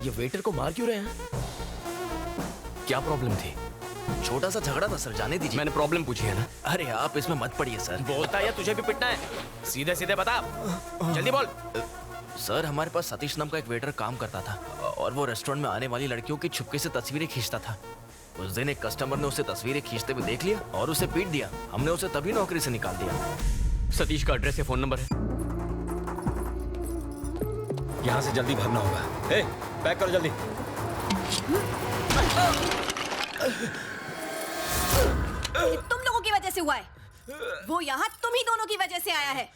ये वेटर को मार क्यों रहे हैं? क्या प्रॉब्लम थी? छोटा सा झगड़ा था सर, जाने दीजिए। मैंने प्रॉब्लम पूछी है ना। अरे आप इसमें मत पड़िए सर। बोलता है या तुझे भी पिटना है? सीधे सीधे बता, जल्दी बोल। सर हमारे पास सतीश नाम का एक वेटर काम करता था और वो रेस्टोरेंट में आने वाली लड़कियों की छुपके से तस्वीरें खींचता था। उस दिन एक कस्टमर ने उसे तस्वीरें खींचते हुए देख लिया और उसे पीट दिया। हमने उसे तभी नौकरी से निकाल दिया। सतीश का एड्रेस या फोन नंबर है? यहाँ से जल्दी भागना होगा। ए, पैक करो जल्दी। ये तुम लोगों की वजह से हुआ है। वो यहाँ तुम ही दोनों की वजह से आया है।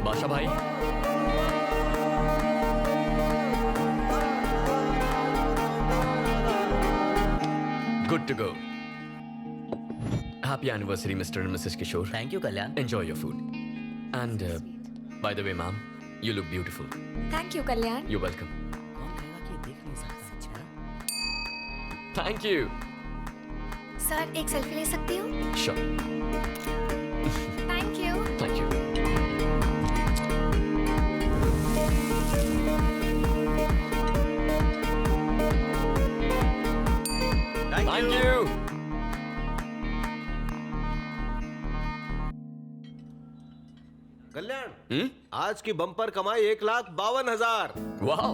बादशाह भाई, good to go. Happy anniversary Mr and Mrs Kishore. Thank you Kalyan. Enjoy your food and by the way ma'am, you look beautiful. Thank you Kalyan. You welcome. कौन कहेगा कि ये देख नहीं सकता? Thank you. सर एक सेल्फी ले सकती हूँ? Sure. Thank you. Thank you. Thank you. Kalyan, आज की बम्पर कमाई 1,52,000। वाह,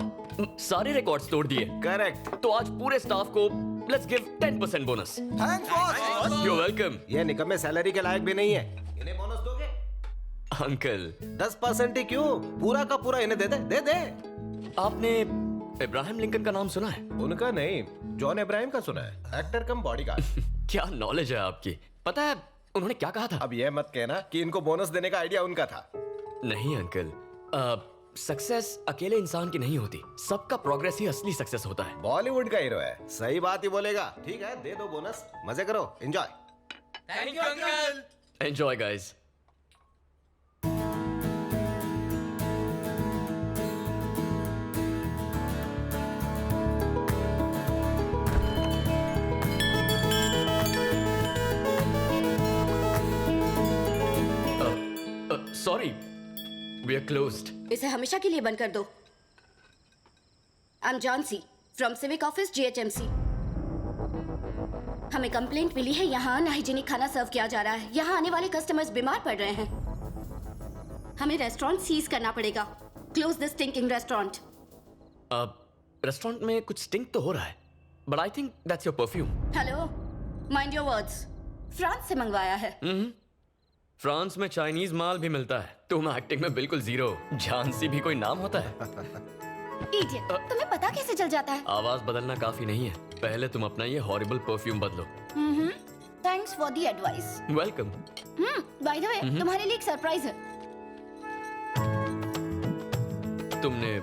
सारे रिकॉर्ड्स तोड़ दिए। करेक्ट। तो आज पूरे स्टाफ को let's give 10% bonus. Thanks boss. You welcome. ये निकम्मे सैलरी के लायक भी नहीं है, इन्हें बोनस दोगे? अंकल 10% ही क्यों, पूरा का पूरा इन्हें दे दे, दे दे। आपने इब्राहिम लिंकन का नाम सुना है? उनका नहीं, जॉन इब्राहिम का सुना है। एक्टर कम बॉडीगार्ड। क्या नॉलेज है आपकी। पता है उन्होंने क्या कहा था? अब ये मत कहना कि इनको बोनस देने का आइडिया उनका था। नहीं अंकल, सक्सेस अकेले इंसान की नहीं होती, सबका प्रोग्रेस ही असली सक्सेस होता है। बॉलीवुड का हीरो है, सही बात ही बोलेगा। ठीक है, दे दो बोनस, मजे करो, enjoy. Thank you uncle. Enjoy guys. Sorry, we are closed. इसे हमेशा के लिए बंद कर दो। I am Jhansi from civic office GHMC। हमें कंप्लेंट मिली है, यहाँ अनहाइजीनिक खाना सर्व किया जा रहा है। यहाँ आने वाले कस्टमर्स बीमार पड़ रहे हैं। हमें रेस्टोरेंट सीज करना पड़ेगा। Close this stinking restaurant. Restaurant में कुछ स्टिंक तो हो रहा है, but I think that's your perfume. Hello, mind your words. France से मंगवाया है। फ्रांस में चाइनीज माल भी मिलता है। तुम एक्टिंग में बिल्कुल जीरो। झांसी भी कोई नाम होता है? इडियट, तुम्हें पता कैसे चल जाता है? आवाज बदलना काफी नहीं है, पहले तुम अपना ये हॉरिबल परफ्यूम बदलो। Thanks for the advice. Welcome. Bye the वे, तुम्हारे लिए एक सरप्राइज है। तुमने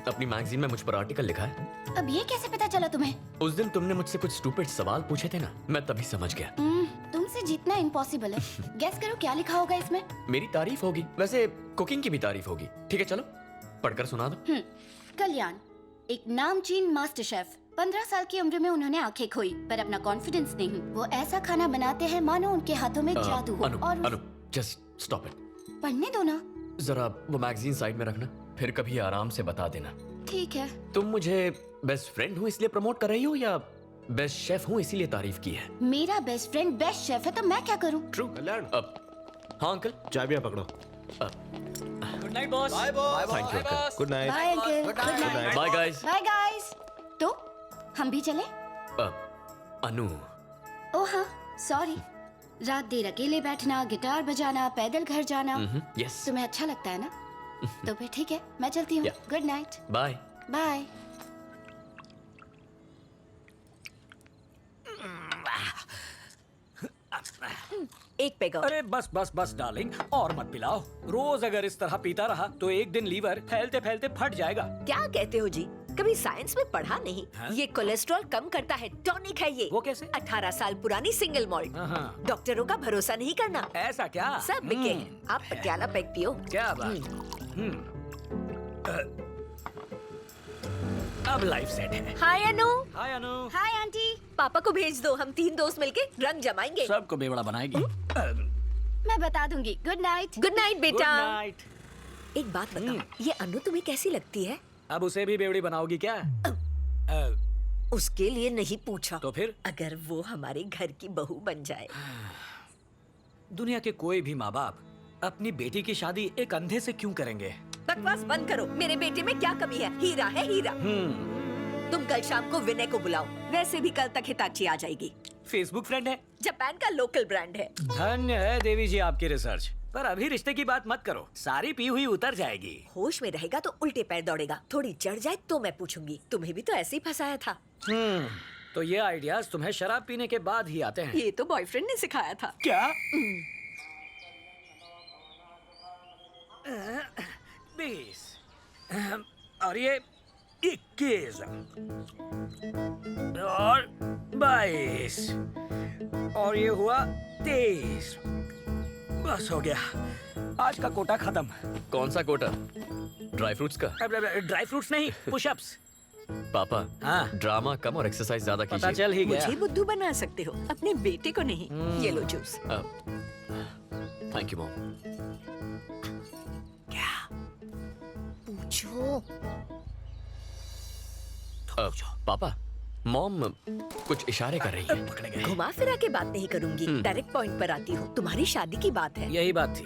अपनी मैगजीन में मुझ पर आर्टिकल लिखा है? अब ये कैसे पता चला तुम्हें? उस दिन तुमने मुझसे कुछ स्टूपिड सवाल पूछे थे ना, मैं तभी समझ गया। तुमसे जीतना इम्पॉसिबल है। गेस करो क्या लिखा होगा इसमें? मेरी तारीफ होगी, वैसे कुकिंग की भी तारीफ होगी। ठीक है चलो पढ़कर सुना दो। कल्याण, एक नामचीन मास्टर शेफ। 15 साल की उम्र में उन्होंने आंखें खोई, पर अपना कॉन्फिडेंस नहीं। वो ऐसा खाना बनाते हैं मानो उनके हाथों में जादू हो। और अनु जस्ट स्टॉप इट। पढ़ने दो ना। जरा वो मैगजीन साइड में रखना, फिर कभी आराम से बता देना। ठीक है। तुम मुझे बेस्ट फ्रेंड हूँ इसलिए प्रमोट कर रही हो या बेस्ट शेफ हूँ इसीलिए तारीफ की है? मेरा बेस्ट फ्रेंड बेस्ट शेफ है तो मैं क्या करूँ? ट्रू। कल्याण, हाँ अंकल, चाबियां पकड़ो। अब good night boss. Bye thank you uncle. Good night. Bye uncle, good night. Bye guys. Bye guys. तो हम भी चले? अनु, ओ हाँ, सॉरी। रात देर अकेले बैठना, गिटार बजाना, पैदल घर जाना यस, तुम्हें अच्छा लगता है ना? तो फिर ठीक है, मैं चलती हूँ। Yeah. Good night. Bye. Bye. एक पेग और। अरे बस बस बस डार्लिंग, और मत पिलाओ। रोज अगर इस तरह पीता रहा तो एक दिन लीवर फैलते फैलते फट जाएगा। क्या कहते हो जी? कभी साइंस में पढ़ा नहीं? हाँ? ये कोलेस्ट्रॉल कम करता है, टॉनिक है ये। वो कैसे? 18 साल पुरानी सिंगल मॉल्ट। हाँ। डॉक्टरों का भरोसा नहीं करना। ऐसा क्या? सब बिके हैं। आप पटियाला पेग पियो। क्या बात। अब लाइफ सेट है। Hi Anu. Hi Anu. Hi aunty. पापा को भेज दो, हम 3 दोस्त मिलके रंग जमाएंगे। सबको बेवड़ा बनाएगी। मैं बता दूंगी। Good night. Good night good बेटा। नाइट। एक बात बताओ, ये अनु तुम्हें कैसी लगती है? अब उसे भी बेवड़ी बनाओगी क्या? उसके लिए नहीं पूछा। तो फिर? अगर वो हमारे घर की बहू बन जाए। दुनिया के कोई भी माँ बाप अपनी बेटी की शादी एक अंधे से क्यों करेंगे? बकवास बंद करो। मेरे बेटे में क्या कमी है? हीरा है हीरा। तुम कल शाम को विनय को बुलाओ। वैसे भी कल तक हिताची आ जाएगी। फेसबुक फ्रेंड है। जापान का लोकल ब्रांड है। धन्य है देवी जी आपकी रिसर्च। पर अभी रिश्ते की बात मत करो, सारी पी हुई उतर जाएगी। होश में रहेगा तो उल्टे पैर दौड़ेगा। थोड़ी चढ़ जाए तो मैं पूछूंगी। तुम्हें भी तो ऐसे ही फंसाया था। तो ये आइडियाज तुम्हें शराब पीने के बाद ही आते हैं। ये तो बॉयफ्रेंड ने सिखाया था। क्या? 20 और ये 21 और 22 और ये हुआ 23। बस हो गया, आज का कोटा खत्म। कौन सा कोटा? ड्राई फ्रूट्स का? ड्राई फ्रूट्स नहीं, पुशअप्स। पापा, हाँ? ड्रामा कम और एक्सरसाइज ज्यादा पता कीजिए। चल ही गया। मुझे बुद्धू बना सकते हो, अपने बेटे को नहीं। ये लो जूस। Thank you mom. क्या पूछो? पापा, मॉम कुछ इशारे कर रही है। पकड़े गए। घुमा फिरा के बात नहीं करूंगी, डायरेक्ट पॉइंट पर आती हूँ। तुम्हारी शादी की बात है। यही बात थी।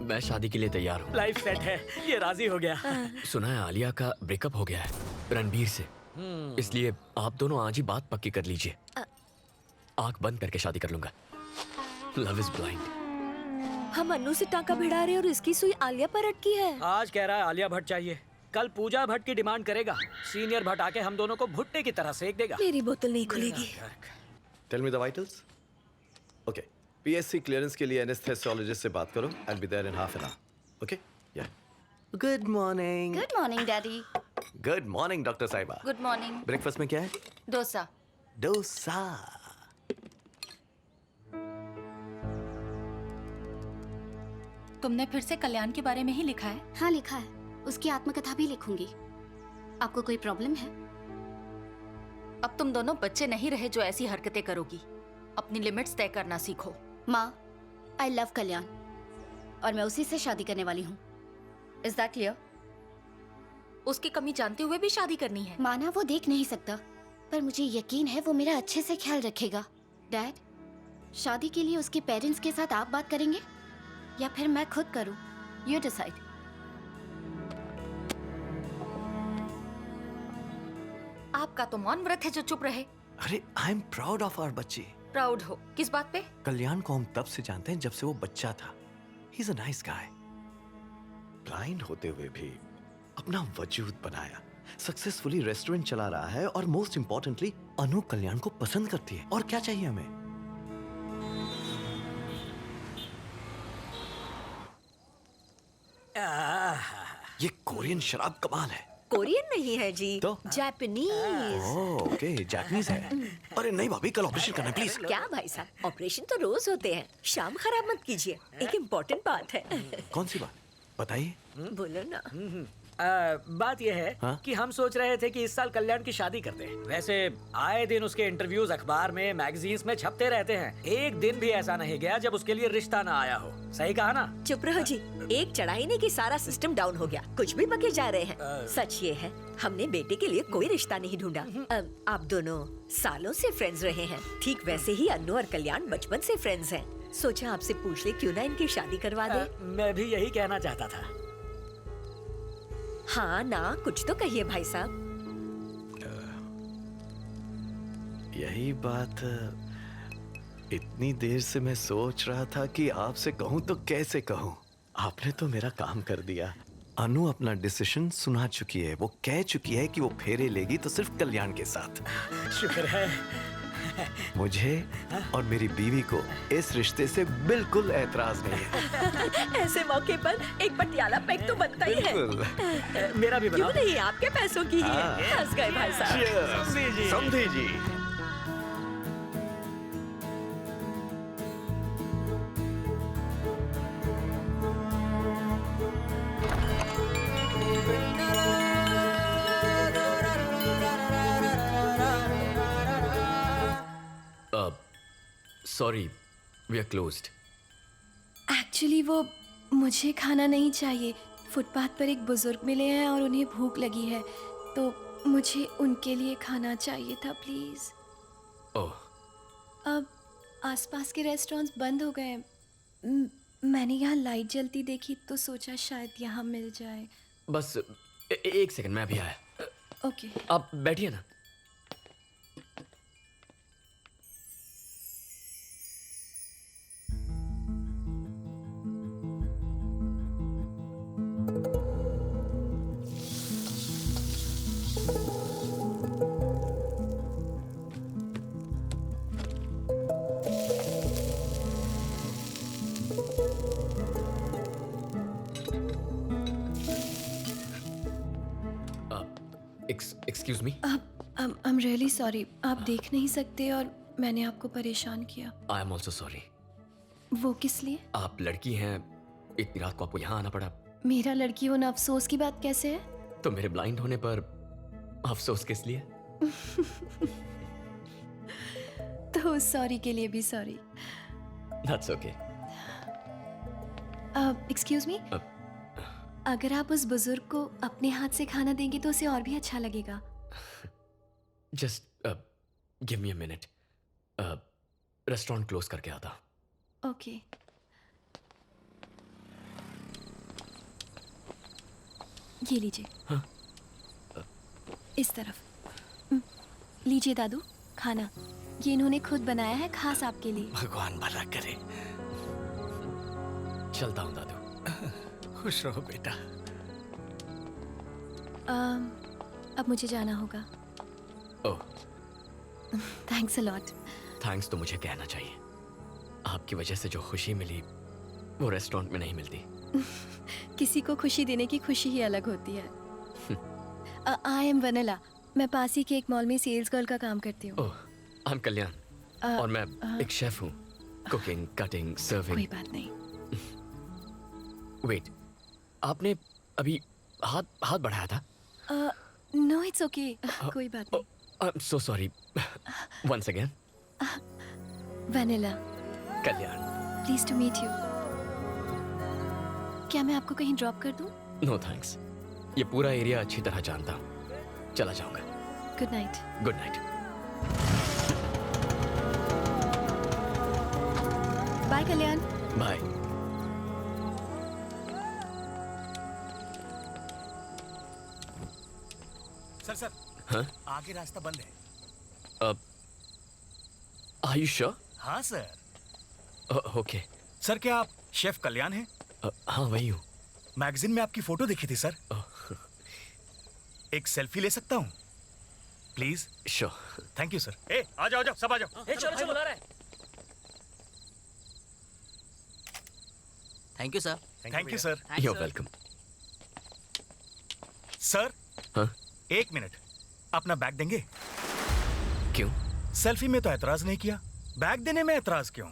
मैं शादी के लिए तैयार हूँ। लाइफ सेट है, ये राजी हो गया। सुना है आलिया का ब्रेकअप हो गया है रणबीर से, इसलिए आप दोनों आज ही बात पक्की कर लीजिए। आंख बंद करके शादी कर लूंगा। Love is blind. हम अन्नू से टाका भिड़ा रहे और इसकी सुई आलिया पर अटकी है। आज कह रहा है आलिया भट्ट चाहिए, कल पूजा भट्ट की डिमांड करेगा। सीनियर भट्ट आके हम दोनों को भुट्टे की तरह सेक देगा। मेरी बोतल नहीं खुलेगी। Tell me the vitals. Okay, PSC clearance के लिए एनेस्थेसियोलॉजिस्ट से बात करो। I will be there in half an hour. Okay? Yeah. Good morning. Good morning daddy. Good morning doctor साहिबा। Good morning. ब्रेकफास्ट में क्या है? डोसा। डोसा। तुमने फिर से कल्याण के बारे में ही लिखा है? हाँ लिखा है, उसकी आत्मकथा भी लिखूंगी। आपको कोई प्रॉब्लम है? अब तुम दोनों बच्चे नहीं रहे जो ऐसी हरकतें करोगी। अपनी लिमिट्स तय करना सीखो। माँ, आई लव कल्याण और मैं उसी से शादी करने वाली हूँ। Is that clear? उसकी कमी जानते हुए भी शादी करनी है? माना वो देख नहीं सकता, पर मुझे यकीन है वो मेरा अच्छे से ख्याल रखेगा। डैड, शादी के लिए उसके पेरेंट्स के साथ आप बात करेंगे या फिर मैं खुद करूं? You decide. आपका तो मौन व्रत है जो चुप रहे। अरे I am proud of our बच्चे। प्राउड हो किस बात पे? कल्याण को हम तब से जानते हैं जब से वो बच्चा था। He is a nice guy. Blind होते हुए भी अपना वजूद बनाया, सक्सेसफुली रेस्टोरेंट चला रहा है और मोस्ट इंपॉर्टेंटली अनु कल्याण को पसंद करती है। और क्या चाहिए हमें? ये कोरियन शराब कमाल है। कोरियन नहीं है जी, तो? जापानीज। ओके, जापानीज है। अरे नहीं भाभी, कल ऑपरेशन करना है प्लीज। क्या भाई साहब, ऑपरेशन तो रोज होते हैं। शाम खराब मत कीजिए, एक इम्पोर्टेंट बात है। कौन सी बात बताइए? बोलो ना। बात यह है हाँ? कि हम सोच रहे थे कि इस साल कल्याण की शादी करते हैं। वैसे आए दिन उसके इंटरव्यूज अखबार में, मैगजीन्स में छपते रहते हैं। एक दिन भी ऐसा नहीं गया जब उसके लिए रिश्ता ना आया हो। सही कहा ना? चुप रहो जी, एक चढ़ाई ने कि सारा सिस्टम डाउन हो गया। कुछ भी बके जा रहे हैं। सच ये है, हमने बेटे के लिए कोई रिश्ता नहीं ढूंढा। आप दोनों सालों से फ्रेंड्स रहे हैं, ठीक वैसे ही अन्नू और कल्याण बचपन से फ्रेंड्स हैं। सोचा आपसे पूछ ले क्यों ना इनकी शादी करवा दे। मैं भी यही कहना चाहता था। हाँ ना, कुछ तो कहिए भाई साहब। यही बात इतनी देर से मैं सोच रहा था कि आपसे कहूं तो कैसे कहूं। आपने तो मेरा काम कर दिया। अनु अपना डिसीजन सुना चुकी है। वो कह चुकी है कि वो फेरे लेगी तो सिर्फ कल्याण के साथ। शुक्र है। मुझे और मेरी बीवी को इस रिश्ते से बिल्कुल ऐतराज नहीं है। ऐसे मौके पर एक पटियाला पैक तो बनता ही है। बिल्कुल। मेरा भी क्यों बनाओ। नहीं, आपके पैसों की ही है। हंस गए भाई साहब। Cheers! समझी जी। Sorry, we are closed. Actually वो मुझे खाना नहीं चाहिए। फुटपाथ पर एक बुजुर्ग मिले हैं और उन्हें भूख लगी है, तो मुझे उनके लिए खाना चाहिए था प्लीज़। ओह, अब आसपास के रेस्टोरेंट्स बंद हो गए। मैंने यहाँ लाइट जलती देखी तो सोचा शायद यहाँ मिल जाए। बस एक सेकंड, मैं अभी आया। ओके। आप बैठिए ना। Excuse me. I am really sorry. आप देख नहीं सकते और मैंने आपको परेशान किया। I am also sorry. वो किस लिए? आप लड़की हैं, इतनी रात को आपको यहाँ आना पड़ा। मेरा लड़की होना अफसोस की बात कैसे है? तो मेरे ब्लाइंड होने पर अफसोस किस लिए? तो सॉरी के लिए भी sorry. That's okay. Excuse me, अगर आप उस बुजुर्ग को अपने हाथ से खाना देंगे तो उसे और भी अच्छा लगेगा। Just give me a minute. Restaurant close करके आता। ओके। ये लीजिए। हाँ? इस तरफ। लीजिए दादू, खाना। ये इन्होंने खुद बनाया है, खास आपके लिए। भगवान भला करे। चलता हूँ दादू। खुश रहो बेटा। अब मुझे जाना होगा। ओह, थैंक्स अ लॉट। थैंक्स तो मुझे कहना चाहिए। आपकी वजह से जो खुशी मिली वो रेस्टोरेंट में नहीं मिलती। किसी को खुशी देने की खुशी ही अलग होती है। I am vanilla. मैं पास ही के एक मॉल में सेल्स गर्ल का काम करती हूँ। ओह, आई एम कल्याण और मैं एक शेफ हूँ। Cooking, cutting, serving. कोई बात नहीं। वेट, आपने अभी हाथ बढ़ाया था? No it's okay. कोई बात नहीं। I am so sorry. Once again. Vennela, Kalyan. Please to meet you. क्या मैं आपको कहीं ड्रॉप कर दूं? नो थैंक्स, ये पूरा एरिया अच्छी तरह जानता हूँ। चला जाऊंगा। Good night. Good night. Bye Kalyan. Bye. Sir हाँ? आगे रास्ता बंद है। Are you sure? हाँ सर। ओके। सर क्या आप शेफ कल्याण हैं? हाँ वही हूँ। मैगजीन में आपकी फोटो देखी थी सर। एक सेल्फी ले सकता हूँ please? Sure. Thank you sir. ए आ जाओ सब आ जाओ। चलो चलो बुला रहा है। Thank you sir. Thank you sir. You are welcome. Sir हाँ? एक मिनट, अपना बैग देंगे? क्यों? सेल्फी में तो ऐतराज नहीं किया, बैग देने में ऐतराज क्यों?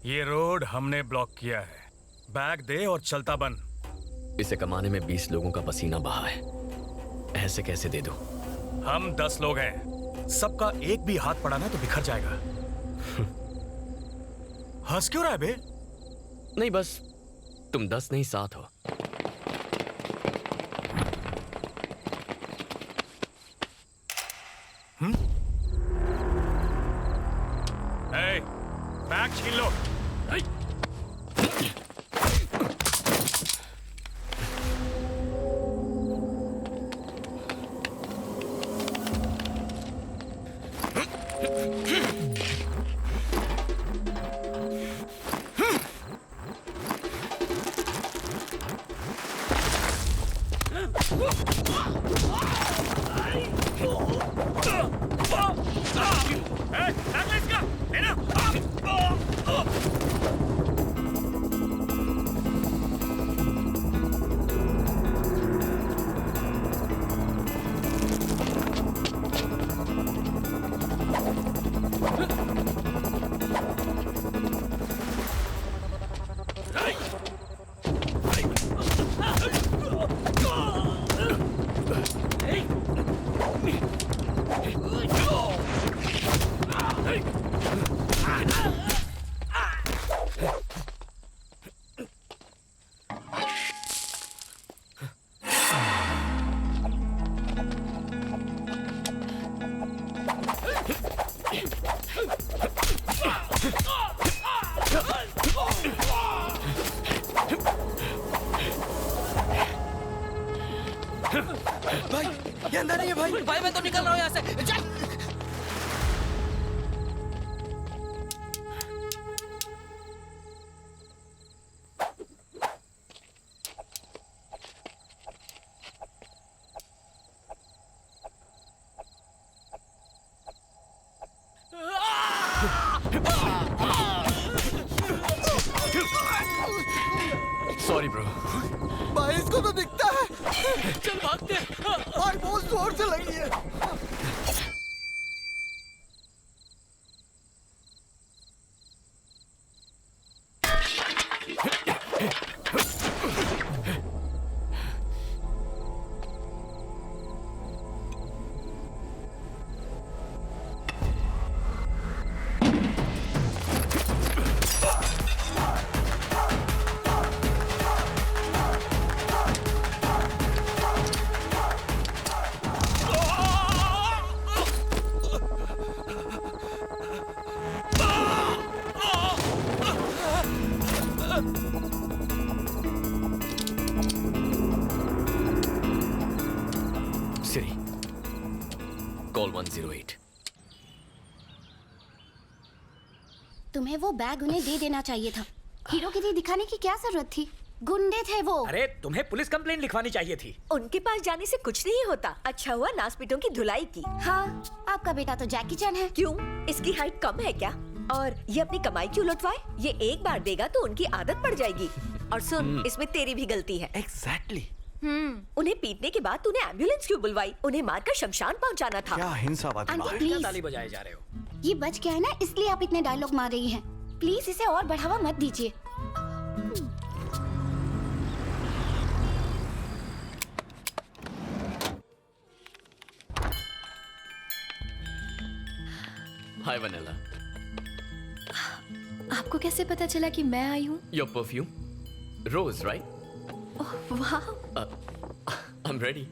ये रोड हमने ब्लॉक किया है, बैग दे और चलता बन। इसे कमाने में 20 लोगों का पसीना बहा है, ऐसे कैसे दे दूं? हम 10 लोग हैं, सबका एक भी हाथ पड़ा ना तो बिखर जाएगा। हंस क्यों रहा है बे? नहीं, बस तुम 10 नहीं 7 हो। ए, बैग छीन लो। भाई ये अंदर नहीं है भाई। भाई मैं तो निकल रहा हूँ यहाँ से। चल। Sorry bro. भाई इसको तो दिखता है। चल भागते हैं। भाई बहुत जोर से लगी है। Siri, call 108. तुम्हें वो बैग उन्हें दे देना चाहिए था। हीरोगिरी दिखाने की क्या जरूरत थी? गुंडे थे वो। अरे तुम्हें पुलिस कंप्लेंट लिखवानी चाहिए थी। उनके पास जाने से कुछ नहीं होता। अच्छा हुआ नासपीटों की धुलाई की। हाँ, आपका बेटा तो जैकी चैन है। क्यों? इसकी हाइट कम है क्या? और ये अपनी कमाई क्यों लुटवाए? ये एक बार देगा तो उनकी आदत पड़ जाएगी। और सुन, इसमें तेरी भी गलती है। एग्जैक्टली। उन्हें पीटने के बाद तूने एम्बुलेंस क्यों बुलवाई? उन्हें मारकर शमशान पहुंचाना था। क्या हिंसावादी आंटी, बात है? प्लीज। ताली बजाए जा रहे हो। ये बच गया है ना, इसलिए आप इतने डायलॉग मार रही हैं। प्लीज इसे और बढ़ावा मत दीजिए। हाय वनीला। आपको कैसे पता चला कि मैं आई हूँ? Your perfume, rose, right? वाह। I am ready.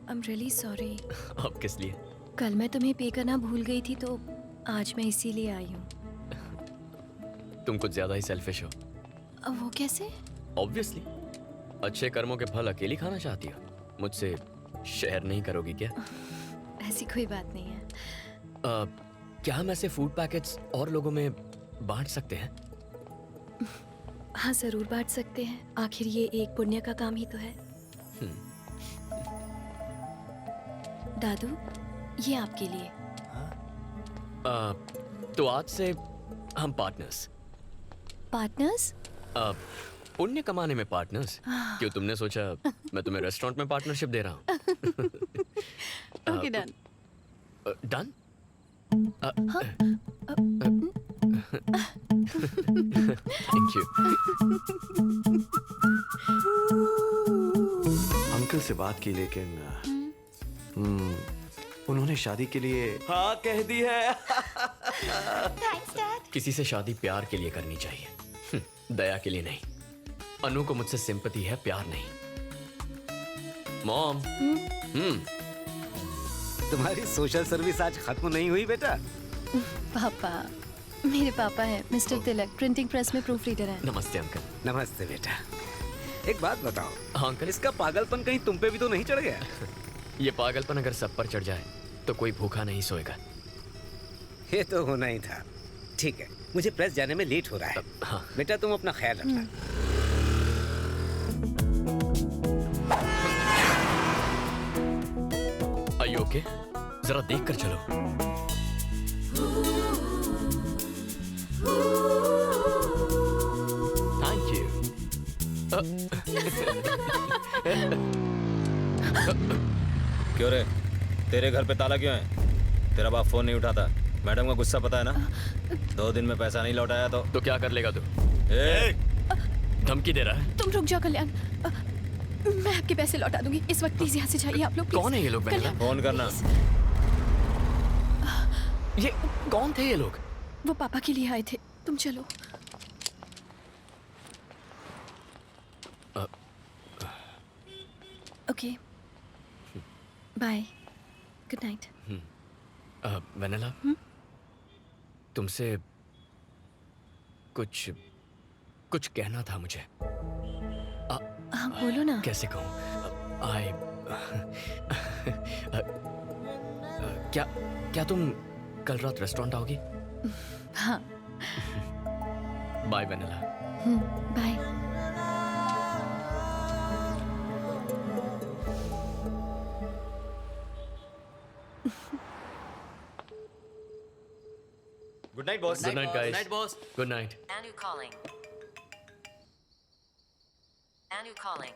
I'm really sorry. अब किस लिए? कल मैं तुम्हें पे करना भूल गई थी तो आज मैं इसीलिए आई हूँ। तुम कुछ ज्यादा ही सेल्फिश हो। वो कैसे? ऑब्वियसली। अच्छे कर्मों के फल अकेली खाना चाहती हो। मुझसे शेयर नहीं करोगी क्या? ऐसी कोई बात नहीं है। क्या हम ऐसे फूड पैकेट्स और लोगों में बांट सकते हैं? हाँ, जरूर बांट सकते हैं। आखिर ये एक पुण्य का काम ही तो है। दादू, ये आपके लिए। तो आज से हम पार्टनर्स। पार्टनर्स? पुण्य कमाने में पार्टनर्स। क्यों, तुमने सोचा मैं तुम्हें रेस्टोरेंट में पार्टनरशिप दे रहा हूँ? Okay, done. Done? Thank you. Uncle से बात की लेकिन उन्होंने शादी के लिए हाँ कह दी है। किसी से शादी प्यार के लिए करनी चाहिए, दया के लिए नहीं। अनु को मुझसे सिंपैथी है, प्यार नहीं। मॉम। तुम्हारी सोशल सर्विस आज खत्म नहीं हुई बेटा? पापा, मेरे पापा हैं मिस्टर तिलक, प्रिंटिंग प्रेस में प्रूफ रीडर हैं। नमस्ते अंकल। नमस्ते बेटा। एक बात बताओ, हाँ अंकल। इसका पागलपन कहीं तुम पे भी तो नहीं चढ़ गया? ये पागलपन अगर सब पर चढ़ जाए तो कोई भूखा नहीं सोएगा। ये तो होना ही था। ठीक है, मुझे प्रेस जाने में लेट हो रहा है। हाँ। बेटा तुम अपना ख्याल रखना। Are you okay? जरा देख कर चलो। Thank you. क्यों रे, तेरे घर पे ताला क्यों है? तेरा बाप फोन नहीं उठाता, मैडम का गुस्सा पता है ना? 2 दिन में पैसा नहीं लौटाया तो क्या कर लेगा तू? धमकी दे रहा है? तुम रुक जाओ कल्याण, मैं आपके पैसे लौटा दूंगी। इस वक्त प्लीज यहाँ से जाइए आप लोग। कौन है ये लोग? फोन करना। ये कौन थे ये लोग? वो पापा के लिए आए थे। तुम चलो। Okay, bye, good night. Vennela, तुमसे कुछ कहना था मुझे। हाँ बोलो ना। कैसे कहूँ? क्या तुम कल रात रेस्टोरेंट आओगी? हाँ। Bye Vennela. Bye. Good night boss. Good night guys. Good night, boss. Good night. Anu calling. Anu calling.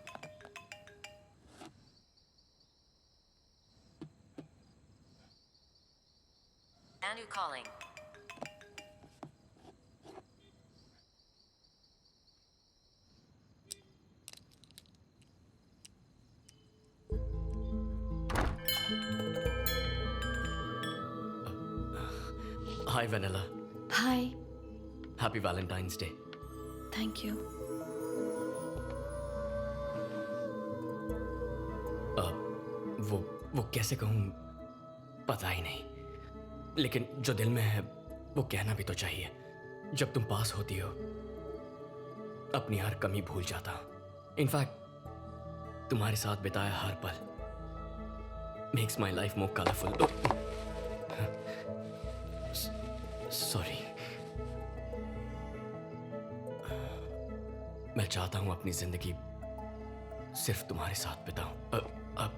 Anu calling. Hi Vennela. Hi. Happy valentine's day. Thank you. वो कैसे कहूँ पता ही नहीं, लेकिन जो दिल में है वो कहना भी तो चाहिए। जब तुम पास होती हो अपनी हर कमी भूल जाता हूँ। इनफैक्ट तुम्हारे साथ बिताया हर पल makes my life more colourful. Sorry. मैं चाहता हूं अपनी जिंदगी सिर्फ तुम्हारे साथ बिताऊं। अब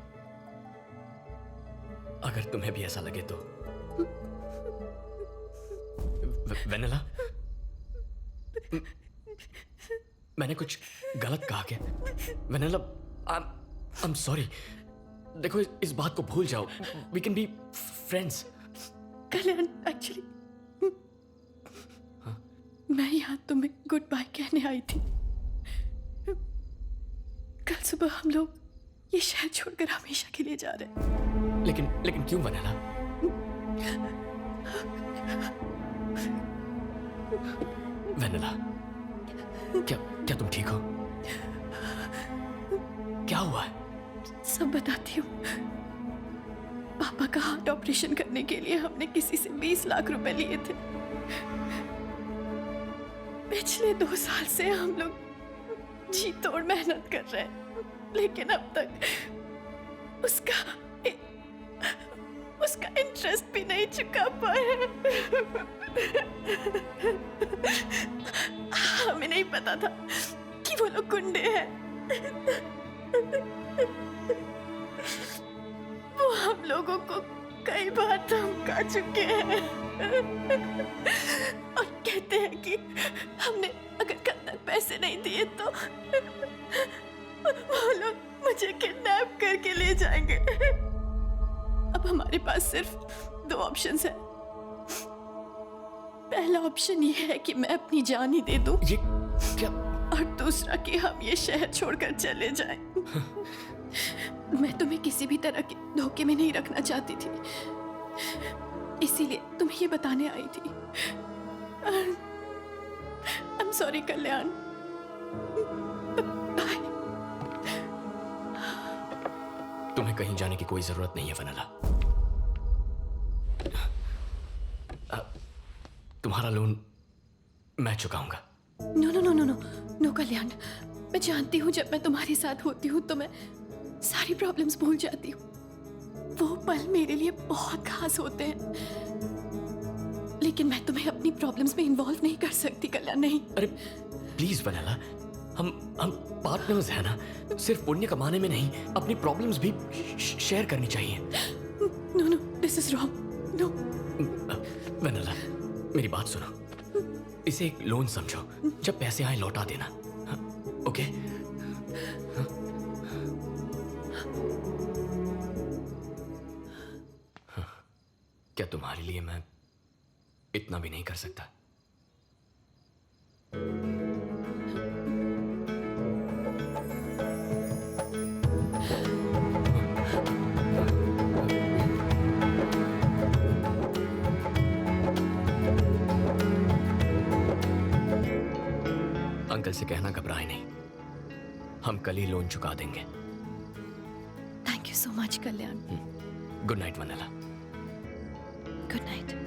अगर तुम्हें भी ऐसा लगे तो। वेनेला, मैंने कुछ गलत कहा क्या? Vennela, I am sorry. देखो इस बात को भूल जाओ। We can be friends. Kalyan, actually मैं यहाँ तुम्हें गुड बाय कहने आई थी। कल सुबह हम लोग ये शहर छोड़कर हमेशा के लिए जा रहे हैं। लेकिन क्यों वेनेला? वेनेला, क्या तुम ठीक हो? क्या हुआ है? सब बताती हूँ। पापा का हार्ट ऑपरेशन करने के लिए हमने किसी से 20 लाख रुपए लिए थे। पिछले 2 साल से हम लोग जी तोड़ मेहनत कर रहे हैं, लेकिन अब तक उसका इंटरेस्ट भी नहीं चुका पाए। हमें नहीं पता था कि वो लोग गुंडे हैं। वो हम लोगों को कई बार धमका चुके हैं और कहते हैं कि हमने अगर कल तक पैसे नहीं दिए तो वो लोग मुझे किडनैप करके ले जाएंगे। अब हमारे पास सिर्फ 2 ऑप्शंस हैं। पहला ऑप्शन ये है कि मैं अपनी जान ही दे दूं। ये क्या? और दूसरा कि हम ये शहर छोड़कर चले जाएं। मैं तुम्हें किसी भी तरह के धोखे में नहीं रखना चाहती थी, इसीलिए तुम्हें ये बताने आई थी। आई एम सॉरी कल्याण। तुम्हें कहीं जाने की कोई जरूरत नहीं है वनला। तुम्हारा लोन मैं चुकाऊंगा। No no no no no no Kalyan, मैं जानती हूँ जब मैं तुम्हारे साथ होती हूँ तो मैं सारी प्रॉब्लम्स भूल जाती हूँ। वो पल मेरे लिए बहुत खास होते हैं, लेकिन मैं तुम्हें अपनी प्रॉब्लम्स में इन्वॉल्व नहीं कर सकती कल्याण, नहीं। अरे प्लीज वनला, हम पार्टनर्स हैं ना, सिर्फ पुण्य कमाने में नहीं, अपनी प्रॉब्लम्स भी शेयर करनी चाहिए। No no, this is wrong. No Vennela, मेरी बात सुनो, इसे एक लोन समझो, जब पैसे आए लौटा देना, ओके? क्या तुम्हारे लिए मैं इतना भी नहीं कर सकता? अंकल से कहना घबराए नहीं, हम कल ही लोन चुका देंगे। Thank you so much Kalyan. Good night Vennela. Good night.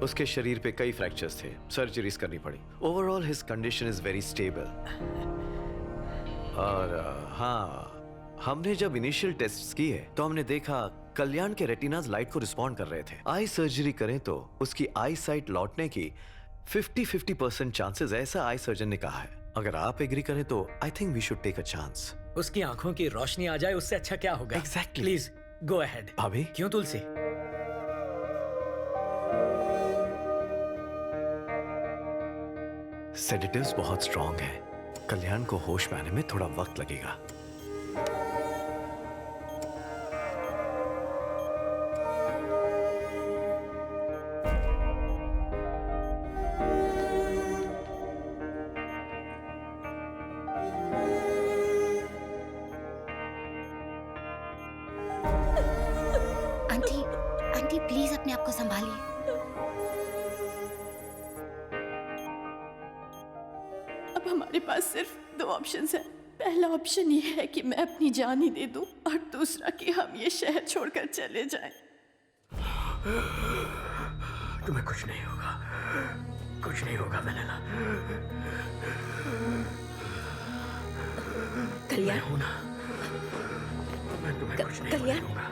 उसके शरीर पे कई फ्रैक्चर्स थे, सर्जरीज करनी पड़ी। Overall his condition is very stable. और हाँ, हमने जब इनिशियल टेस्ट्स किए तो हमने देखा कल्याण के रेटिनाज लाइट को रिस्पॉन्ड कर रहे थे। आई सर्जरी करें तो उसकी आई साइट लौटने की 50-50% चांसेस, ऐसा आई सर्जन ने कहा है। अगर आप एग्री करें तो I think we should take a chance. उसकी आंखों की रोशनी आ जाए उससे अच्छा क्या होगा? Exactly. Please go ahead. भाभी? क्यों तुलसी? सेडेटिव्स बहुत स्ट्रॉन्ग हैं। कल्याण को होश में आने में थोड़ा वक्त लगेगा। आंटी, आंटी प्लीज अपने आप को संभालिए। अब हमारे पास सिर्फ दो ऑप्शंस हैं। पहला ऑप्शन ये है कि मैं अपनी जान ही दे दूं, और दूसरा कि हम ये शहर छोड़कर चले जाएं। तुम्हें कुछ नहीं होगा, कुछ नहीं होगा वनला। कल्याण, हूं ना, मैं तुम्हें कुछ नहीं होने दूंगा।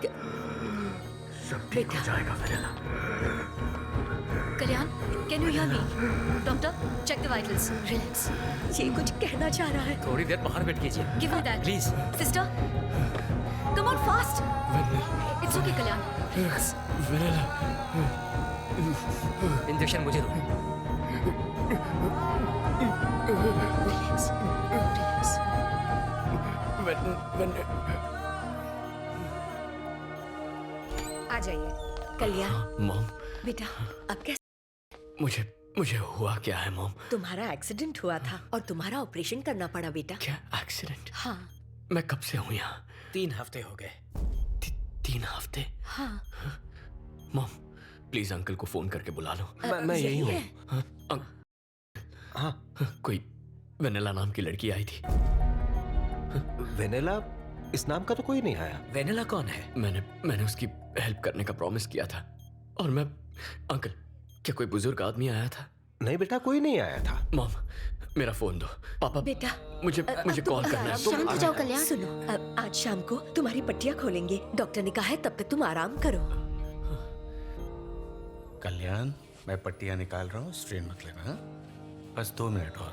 सब ठीक हो जाएगा Vennela. Kalyan, can you hear me? Doctor, check the vitals. Relax. ये कुछ कहना चाह रहा है। थोड़ी देर बाहर वेट कीजिए। Give me that please. Sister, come on fast. It's okay Kalyan. Relax. Injection मुझे दो। रिलैक्स। आ जाइए। कल्याण मॉम, बेटा, अब कैसे? मुझे हुआ क्या है मॉम? तुम्हारा एक्सीडेंट हुआ था और तुम्हारा ऑपरेशन करना पड़ा बेटा। क्या एक्सीडेंट? हाँ। मैं कब से हूँ यहाँ? 3 हफ्ते हो गए। 3 हफ्ते? हाँ। मॉम प्लीज अंकल को फोन करके बुला लो। मैं यही हूँ। हाँ, कोई वेनेला नाम की लड़की आई थी। वेनेला? इस नाम का तो कोई नहीं आया। वेनेला कौन है? मैंने उसकी हेल्प करने का प्रॉमिस किया था। और मैं अंकल, क्या कोई बुजुर्ग आदमी आया था? नहीं बेटा, कोई नहीं आया था। मॉम, मेरा फोन दो। पापा बेटा, मुझे कॉल करना है। शांत हो जाओ कल्याण। सुनो, अब आज शाम को तुम्हारी पट्टियां खोलेंगे। डॉक्टर ने कहा है तब तक तुम आराम करो। कल्याण, मैं पट्टियां निकाल रहा हूँ, स्ट्रेन मत लेना। हाँ? बस 2 मिनट और।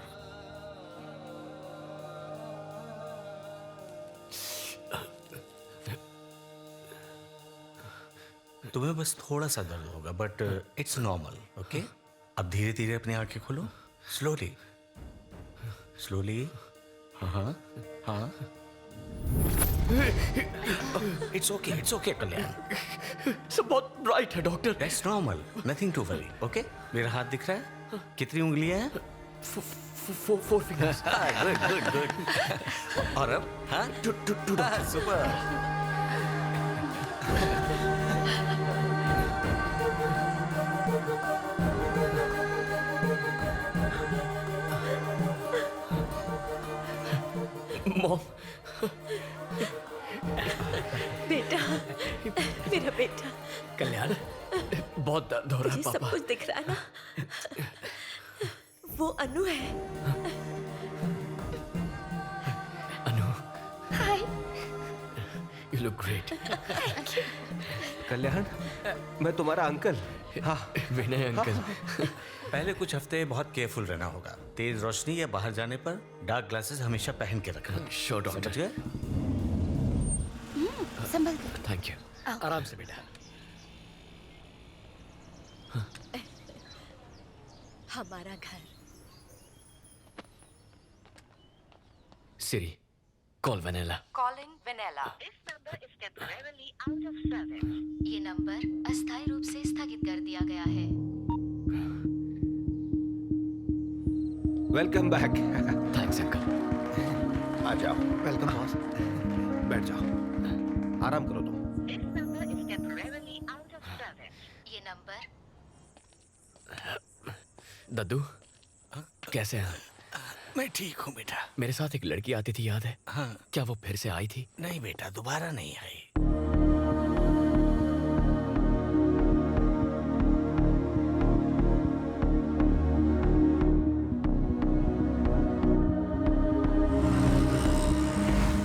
तुम्हें बस थोड़ा सा दर्द होगा, बट इट्स नॉर्मल। ओके, अब धीरे धीरे अपनी आंखें खोलो। Slowly slowly. हाँ हाँ, इट्स ओके कल्याण। सब बहुत ब्राइट है doctor. That's normal, nothing to worry. Okay, मेरा हाथ दिख रहा है? कितनी उंगलियां हैं? 4 फिंगर्स। Good good. और अब? हाँ, सुपर। मॉम, बेटा, मेरा बेटा। कल्याण, बहुत दर्द हो रहा है मुझे सब पापा। कुछ दिख रहा है ना? वो अनु है। Anu, hi. You look great. Kalyan, मैं तुम्हारा अंकल। हाँ, विनय अंकल। पहले कुछ हफ्ते बहुत केयरफुल रहना होगा। तेज रोशनी या बाहर जाने पर डार्क ग्लासेस हमेशा पहन के रखना। Sure doctor. समझ गए? संभल कर। Thank you. आराम से बेटा। हमारा घर। Siri, call Vennela. Calling Vanilla. ये नंबर अस्थायी रूप से स्थगित कर दिया गया है। Welcome back. Thanks uncle. आ जाओ। Welcome boss. बैठ जाओ, आराम करो तुम। ये नंबर। दद्दू, कैसे हैं? मैं ठीक हूँ बेटा। मेरे साथ एक लड़की आती थी, याद है? हाँ। क्या वो फिर से आई थी? नहीं बेटा, दोबारा नहीं आई।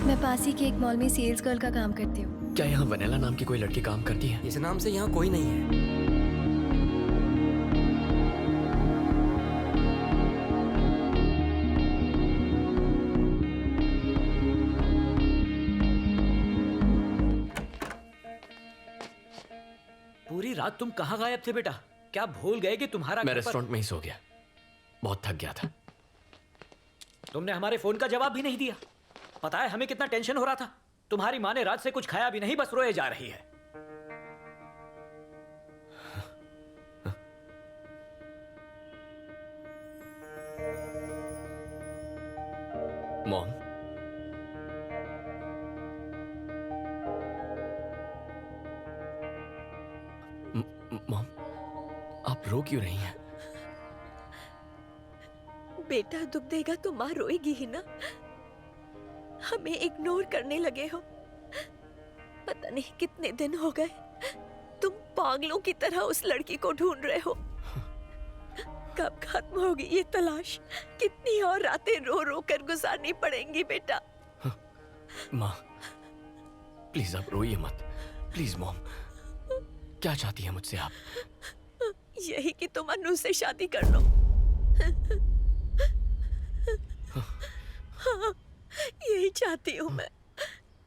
मैं पास ही के एक मॉल में सेल्स गर्ल का काम करती हूँ। क्या यहाँ वेनेला नाम की कोई लड़की काम करती है? इस नाम से यहाँ कोई नहीं है। पूरी रात तुम कहाँ गायब थे बेटा? क्या भूल गए कि तुम्हारा मैं घर पर- रेस्टोरेंट में ही सो गया, बहुत थक गया था। तुमने हमारे फोन का जवाब भी नहीं दिया। पता है हमें कितना टेंशन हो रहा था। तुम्हारी माँ ने रात से कुछ खाया भी नहीं, बस रोए जा रही है। मॉम, मॉम, आप रो क्यों रही हैं? बेटा दुख देगा तो माँ रोएगी ही ना। हमें इग्नोर करने लगे हो। पता नहीं कितने दिन हो गए तुम पागलों की तरह उस लड़की को ढूंढ रहे हो। कब खत्म होगी ये तलाश? कितनी और रातें रो रो कर गुजारनी पड़ेंगी बेटा? माँ, प्लीज आप रोइए मत। प्लीज मॉम, क्या चाहती है मुझसे आप? यही कि तुम अनु से शादी कर लो। हाँ, यही चाहती हूँ मैं।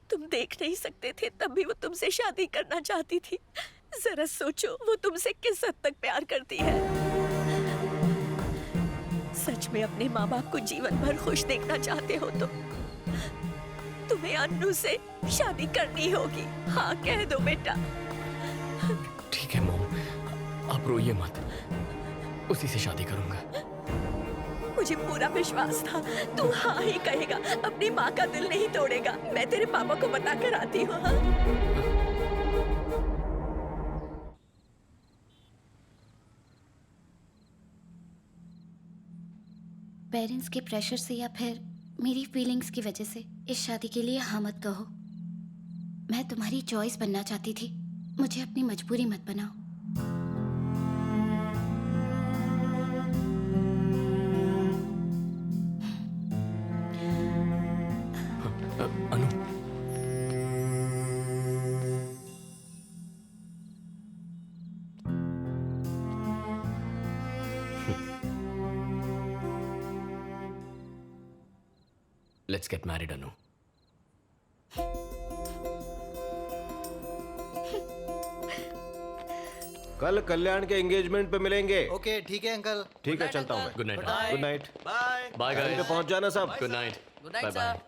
तुम देख नहीं सकते थे तब भी वो तुमसे शादी करना चाहती थी। जरा सोचो वो तुमसे किस हद तक प्यार करती है। सच में अपने माँ बाप को जीवन भर खुश देखना चाहते हो तो तुम्हें अनु से शादी करनी होगी। हाँ कह दो बेटा। ठीक है मॉम, आप रोइए मत, उसी से शादी करूंगा। मुझे पूरा विश्वास था तू हाँ ही कहेगा, अपनी माँ का दिल नहीं तोड़ेगा। मैं तेरे पापा को बता कर आती हूँ। हाँ? पेरेंट्स के प्रेशर से या फिर मेरी फीलिंग्स की वजह से इस शादी के लिए हाँ मत कहो। मैं तुम्हारी चॉइस बनना चाहती थी, मुझे अपनी मजबूरी मत बनाओ। अनु, लेट्स गेट मैरिड अनु। कल कल्याण के एंगेजमेंट पे मिलेंगे। ओके ठीक है अंकल। ठीक है, चलता हूँ मैं। Good night. Good night. Bye bye time पे गाइस। पहुंच जाना सब। Good night. Good night, bye bye. sir.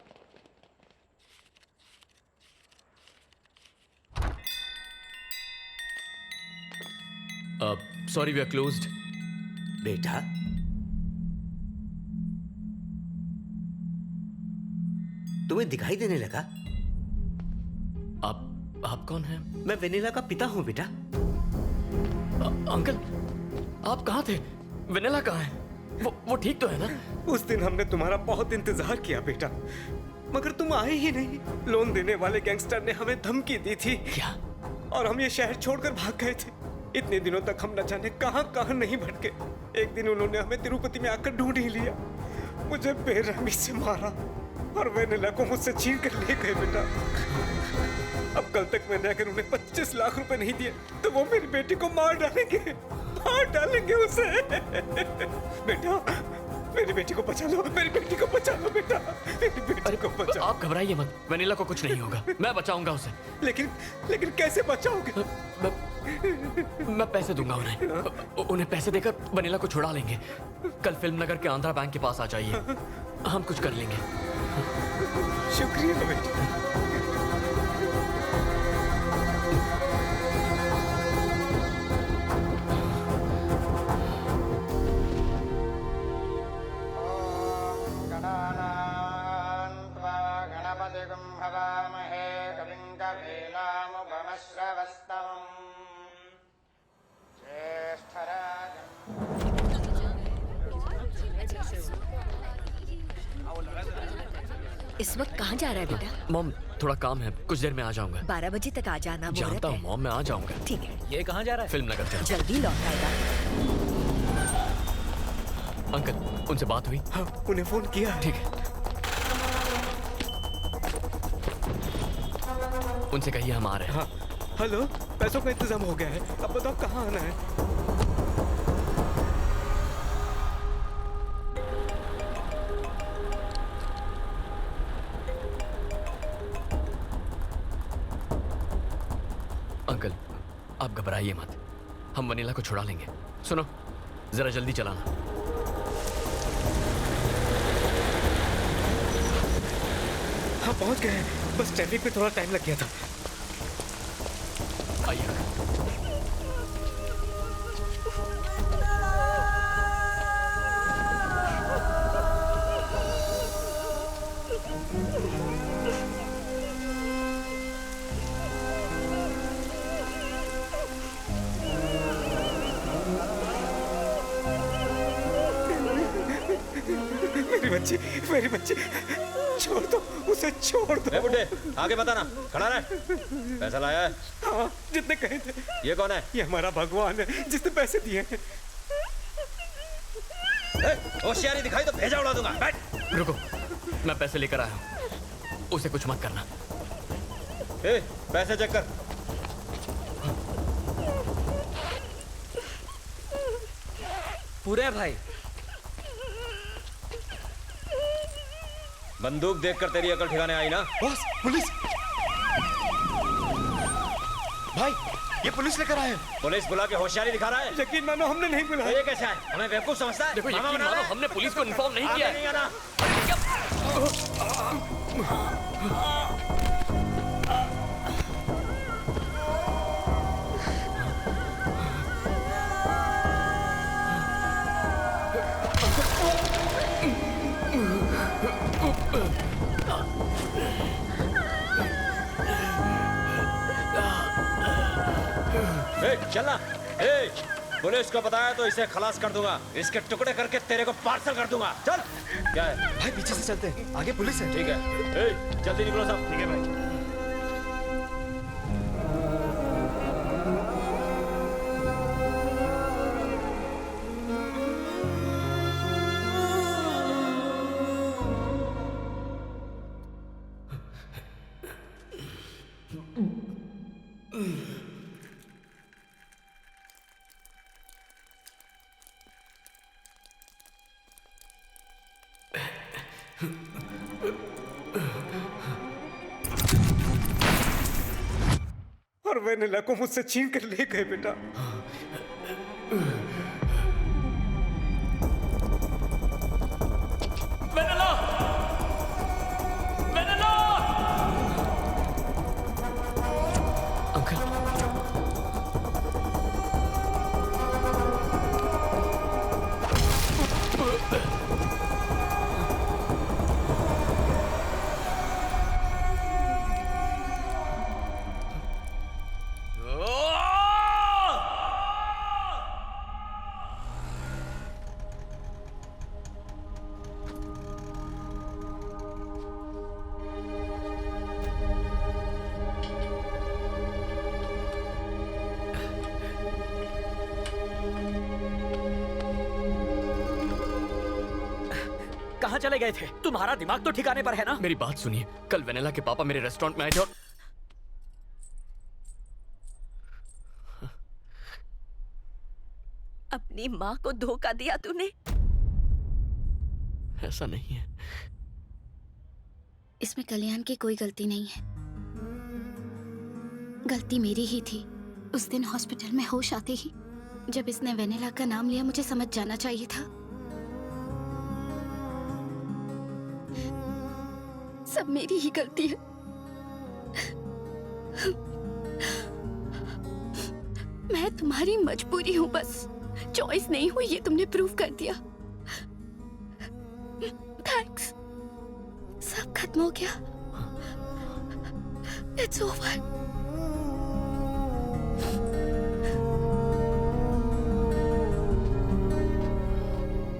Sorry, we are closed. बेटा तुम्हें दिखाई देने लगा? आप कौन हैं? मैं वेनिला का पिता हूँ बेटा। अंकल, आप कहाँ थे? वेनिला कहाँ है? वो ठीक तो है ना? उस दिन हमने तुम्हारा बहुत इंतजार किया बेटा, मगर तुम आए ही नहीं। लोन देने वाले गैंगस्टर ने हमें धमकी दी थी। क्या? और हम ये शहर छोड़कर भाग गए थे। इतने दिनों तक हम न जाने कहां कहां नहीं भटके। एक दिन उन्होंने हमें तिरुपति में आकर ढूंढ ही लिया, मुझे बेरहमी से मारा और वेनिला को मुझसे छीन कर ले गए बेटा। अब कल तक मैंने अगर उन्हें 25 लाख रुपए नहीं दिए तो वो मेरी बेटी को मार डालेंगे उसे। बेटा मेरी बेटी को बचा लो, मेरी बेटी को बचा लो बेटा, मेरी बेटी को बचा लो। आप घबराइए मत, वेनिला को कुछ नहीं होगा, मैं बचाऊंगा उसे। लेकिन कैसे बचाओगे? मैं पैसे दूंगा उन्हें पैसे देकर वेनिला को छुड़ा लेंगे। कल फिल्म नगर के आंध्रा बैंक के पास आ जाइए, हम कुछ कर लेंगे। शुक्रिया बेटा। इस वक्त कहाँ जा रहा है बेटा? मॉम, थोड़ा काम है, कुछ देर में आ जाऊंगा। 12 बजे तक आ जाना। जानता हूँ मॉम, मैं आ जाऊंगा। ठीक है। ये कहाँ जा रहा है? फिल्म नगर जा। जल्दी लौट आएगा। अंकल, उनसे बात हुई? हाँ, उन्हें फोन किया। ठीक है, उनसे कहिए हम आ रहे हैं। हाँ, हेलो, पैसों का इंतजाम हो गया है, अब बताओ कहाँ आना है? अंकल, आप घबराइए मत, हम वनीला को छुड़ा लेंगे। सुनो, जरा जल्दी चलाना। हाँ, पहुंच गए हैं, बस ट्रैफिक पे थोड़ा टाइम लग गया था। आइए। मेरी बच्ची, छोड़ दो उसे, छोड़ दो। बुड्ढे, आगे बताना, खड़ा रह। पैसा लाया है? हाँ, जितने कहे थे। ये कौन है? ये हमारा भगवान है, जिसने पैसे दिए हैं। होशियारी दिखाई तो भेजा उड़ा दूंगा। बैठ। रुको, मैं पैसे लेकर आया हूँ, उसे कुछ मत करना। पैसे चेक कर। पूरे भाई। बंदूक देखकर तेरी अकल ठिकाने आई ना? Boss, police! भाई, ये पुलिस लेकर आए। पुलिस बुला के होशियारी दिखा रहा है? यकीन मानो, हमने नहीं बुलाया। ये कैसा है? हमें बेवकूफ समझता है? देखो, यकीन मानो, हमने पुलिस को इन्फॉर्म नहीं किया है। नहीं आना। चलना। पुलिस को बताया तो इसे खलास कर दूंगा, इसके टुकड़े करके तेरे को पार्सल कर दूंगा। चल। क्या है भाई? पीछे से चलते हैं, आगे पुलिस है। ठीक है, जल्दी निकलो सब। ठीक है भाई। और वेनिला को मुझसे छीन कर ले गए बेटा। वेनिला! वेनिला! अंकल। कहाँ चले गए थे? तुम्हारा दिमाग तो ठिकाने पर है ना? मेरी बात सुनिए, कल वेनिला के पापा मेरे रेस्टोरेंट में आए थे और अपनी माँ को धोखा दिया तूने। ऐसा नहीं है। इसमें कल्याण की कोई गलती नहीं है, गलती मेरी ही थी। उस दिन हॉस्पिटल में होश आते ही जब इसने वेनिला का नाम लिया, मुझे समझ जाना चाहिए था। सब मेरी ही गलती है। मैं तुम्हारी मजबूरी हूं, बस चॉइस नहीं हुई, ये तुमने प्रूव कर दिया। थैंक्स। सब खत्म हो गया। It's over.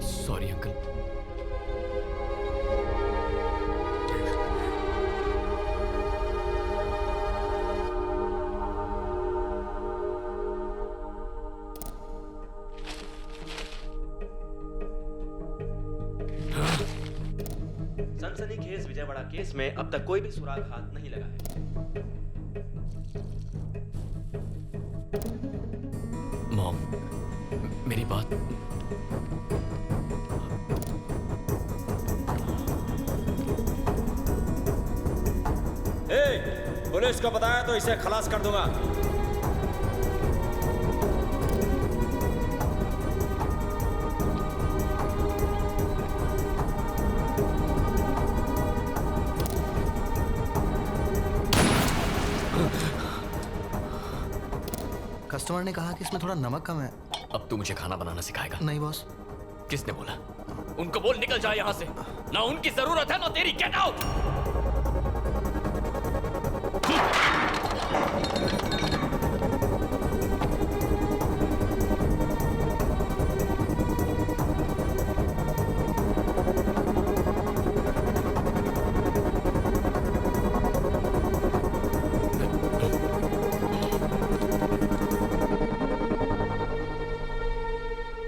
Sorry uncle. सनसनीखेज विजयवाड़ा केस में अब तक कोई भी सुराग हाथ नहीं लगा है। मॉम, मेरी बात। पुलिस को बताया तो इसे खलास कर दूंगा। कस्टमर ने कहा कि इसमें थोड़ा नमक कम है। अब तू मुझे खाना बनाना सिखाएगा? नहीं बॉस। किसने बोला? उनको बोल निकल जाए यहाँ से। ना उनकी जरूरत है ना तेरी। Get out.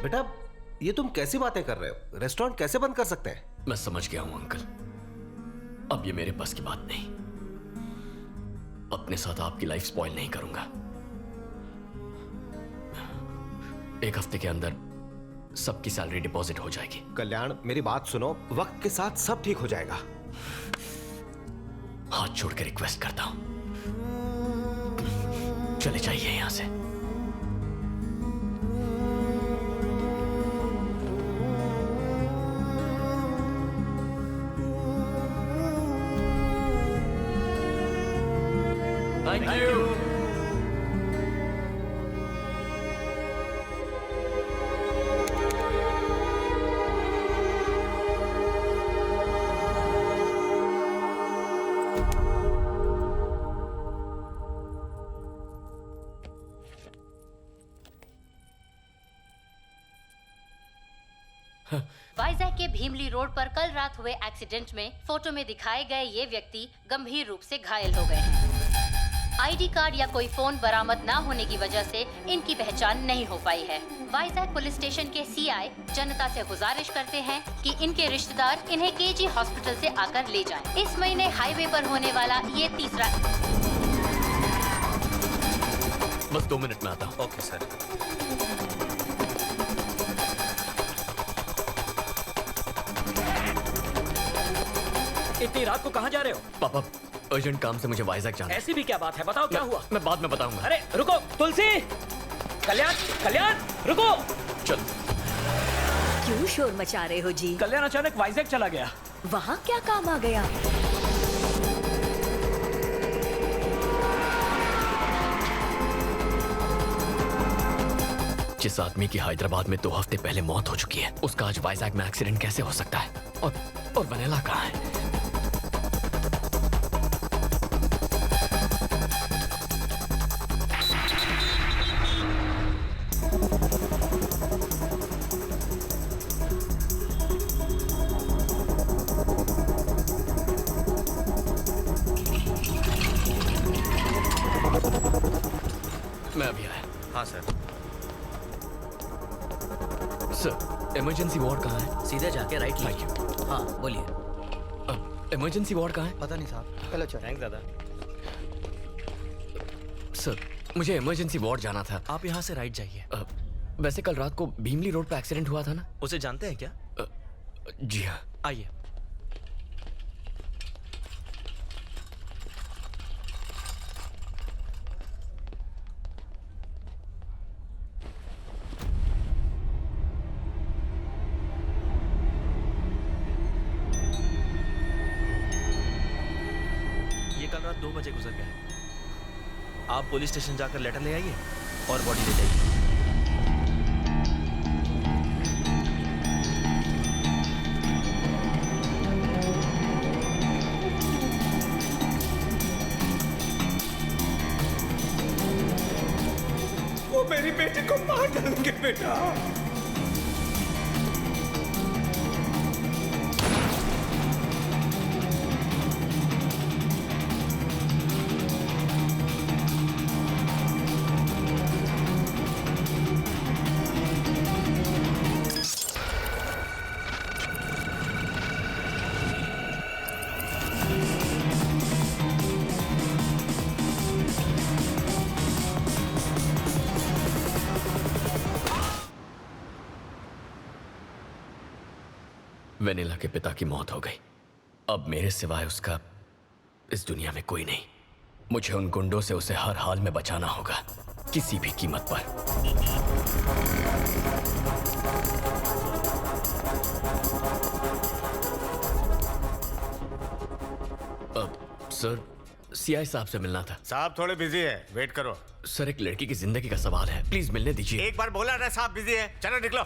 बेटा, ये तुम कैसी बातें कर रहे हो? रेस्टोरेंट कैसे बंद कर सकते हैं? मैं समझ गया हूं अंकल, अब ये मेरे बस की बात नहीं। अपने साथ आपकी लाइफ स्पॉइल नहीं करूंगा। एक हफ्ते के अंदर सबकी सैलरी डिपॉजिट हो जाएगी। कल्याण, मेरी बात सुनो, वक्त के साथ सब ठीक हो जाएगा। हाथ छोड़ के रिक्वेस्ट करता हूं, चले जाइए यहां से। Thank you. वाइजैक के भीमली रोड पर कल रात हुए एक्सीडेंट में फोटो में दिखाए गए ये व्यक्ति गंभीर रूप से घायल हो गए हैं। आईडी कार्ड या कोई फोन बरामद न होने की वजह से इनकी पहचान नहीं हो पाई है। वाइजैक पुलिस स्टेशन के सीआई जनता से गुजारिश करते हैं कि इनके रिश्तेदार इन्हें केजी हॉस्पिटल से आकर ले जाएं। इस महीने हाईवे पर होने वाला ये तीसरा। बस 2 मिनट में आता हूँ। Okay sir. इतनी रात को कहाँ जा रहे हो? पापा, अर्जेंट काम से मुझे वाइजैक जाना है। ऐसी भी क्या बात है, बताओ क्या हुआ? मैं बाद में बताऊंगा। अरे रुको, तुलसी, कल्याण, कल्याण, रुको। चल। क्यों शोर मचा रहे हो जी? कल्याण अचानक वाइजैक चला गया। वहाँ क्या काम आ गया? जिस आदमी की हैदराबाद में 2 हफ्ते पहले मौत हो चुकी है, उसका आज वाइजैक में एक्सीडेंट कैसे हो सकता है? और वनीला कहाँ है? मैं अभी आया। हाँ सर। सर, इमरजेंसी वार्ड कहाँ है? सीधे जाके राइट लीजिए। हाँ, बोलिए। इमरजेंसी वार्ड कहाँ है? पता नहीं साहब, कल अच्छा। थैंक दादा। सर, मुझे इमरजेंसी वार्ड जाना था। आप यहाँ से राइट जाइए। वैसे कल रात को भीमली रोड पर एक्सीडेंट हुआ था ना? उसे जानते हैं क्या? जी हाँ। आइए। ये कल रात 2 बजे गुजर गया है। आप पुलिस स्टेशन जाकर लेटर ले आइए और बॉडी ले जाइए। वो मेरी बेटी को मार डालेंगे बेटा। वेनिला के पिता की मौत हो गई। अब मेरे सिवाय उसका इस दुनिया में कोई नहीं। मुझे उन गुंडों से उसे हर हाल में बचाना होगा, किसी भी कीमत पर। सर, सीआई साहब से मिलना था। साहब थोड़े बिजी है, वेट करो। सर, एक लड़की की जिंदगी का सवाल है, प्लीज मिलने दीजिए। एक बार बोला ना साहब बिजी है, चलो निकलो।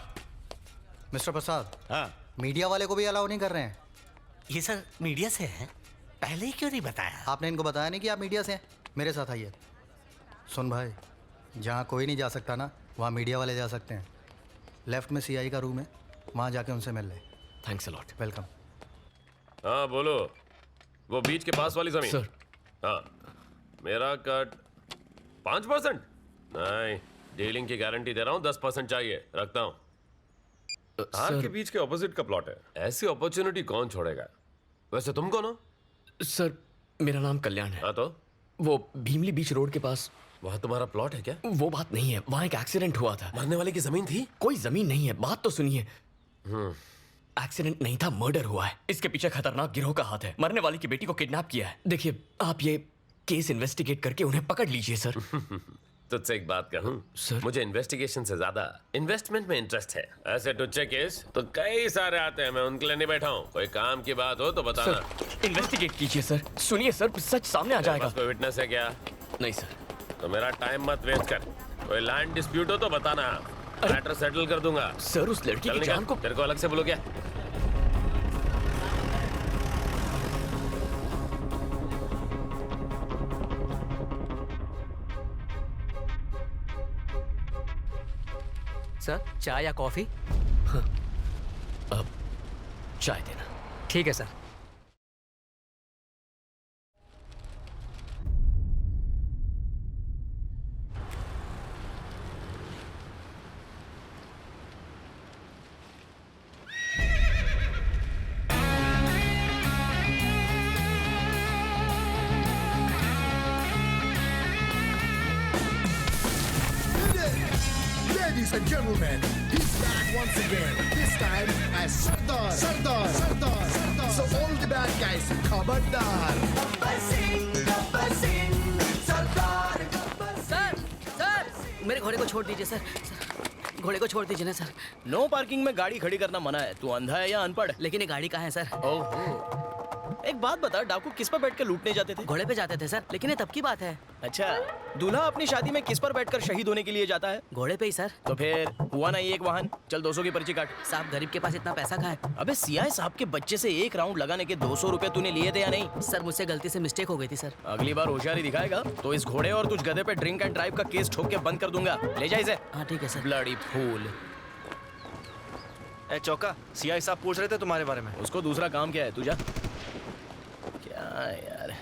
मिस्टर प्रसाद। हाँ। मीडिया वाले को भी अलाउ नहीं कर रहे हैं। ये सर मीडिया से है, पहले ही क्यों नहीं बताया? आपने इनको बताया नहीं कि आप मीडिया से हैं? मेरे साथ आइए। सुन भाई, जहाँ कोई नहीं जा सकता ना, वहाँ मीडिया वाले जा सकते हैं। लेफ्ट में सीआई का रूम है, वहाँ जाके उनसे मिल ले। Thanks a lot. वेलकम। हाँ बोलो। वो बीच के पास वाली जमीन? सर। हाँ, मेरा कट 5%? नहीं, डीलिंग की गारंटी दे रहा हूँ, 10% चाहिए, रखता हूँ। हार के बीच के ऑपोजिट का प्लॉट है, ऐसी अपॉर्चुनिटी कौन छोड़ेगा? वैसे तुम कौन हो? सर, मेरा नाम कल्याण है। हाँ तो? वो भीमली बीच रोड के पास। वहाँ तुम्हारा प्लॉट है क्या? वो बात नहीं है, वहाँ एक एक्सीडेंट हुआ था। मरने वाले की जमीन थी? कोई जमीन नहीं है, बात तो सुनिए। एक्सीडेंट नहीं था, मर्डर हुआ है। इसके पीछे खतरनाक गिरोह का हाथ है। मरने वाली की बेटी को किडनैप किया है। देखिए, आप ये केस इन्वेस्टिगेट करके उन्हें पकड़ लीजिए सर। तुझसे एक बात कहूँ सर? मुझे इन्वेस्टिगेशन से ज्यादा इन्वेस्टमेंट में इंटरेस्ट है। ऐसे टुच्चे केस तो कई सारे आते हैं, मैं उनके लिए नहीं बैठा हूँ। कोई काम की बात हो तो बताना। सर, इन्वेस्टिगेट कीजिए सर। सुनिए सर, सच सामने आ जाएगा। कोई विटनेस है क्या? नहीं सर। तो मेरा टाइम मत वेस्ट कर। कोई लैंड डिस्प्यूट हो तो बताना, मैटर सेटल कर दूंगा। सर, उस लड़की की जान को तेरे को अलग से बोलो क्या? सर, चाय या कॉफी? अब चाय देना। ठीक है sir. Ladies and gentlemen, he's back once again. This time as Sardar, Sardar, Sardar, Sardar. So all the bad guys, खबरदार. Gabbar Singh, Sardar, Gabbar sir sir मेरे घोड़े को छोड़ दीजिए सर घोड़े को छोड़ दीजिए ना सर। नो पार्किंग में गाड़ी खड़ी करना मना है। तू अंधा है या अनपढ़? लेकिन ये गाड़ी कहाँ है सर? ओहो, एक बात बता, डाकू किस पर बैठ कर लूटने जाते थे? घोड़े पे जाते थे सर, लेकिन ये तब की बात है। अच्छा, दूल्हा अपनी शादी में किस पर बैठकर शहीद होने के लिए जाता है? घोड़े पे ही सर। तो फिर हुआ नहीं एक वाहन? चल 200 की पर्ची काट। साहब गरीब के पास इतना पैसा कहाँ है? अबे सीआई साहब के बच्चे से एक राउंड लगाने के 200 रुपए तूने लिए थे या नहीं? सर मुझसे गलती से मिस्टेक हो गई थी सर। अगली बार होशियारी दिखाएगा तो इस घोड़े और तुझ गधे पे ड्रिंक एंड ड्राइव का केस ठोक के बंद कर दूंगा। ले जा इसे। हाँ ठीक है सर। Bloody fool. ए चौका, सीआई साहब पूछ रहे थे तुम्हारे बारे में। उसको दूसरा काम क्या है? तू जा। क्या यार,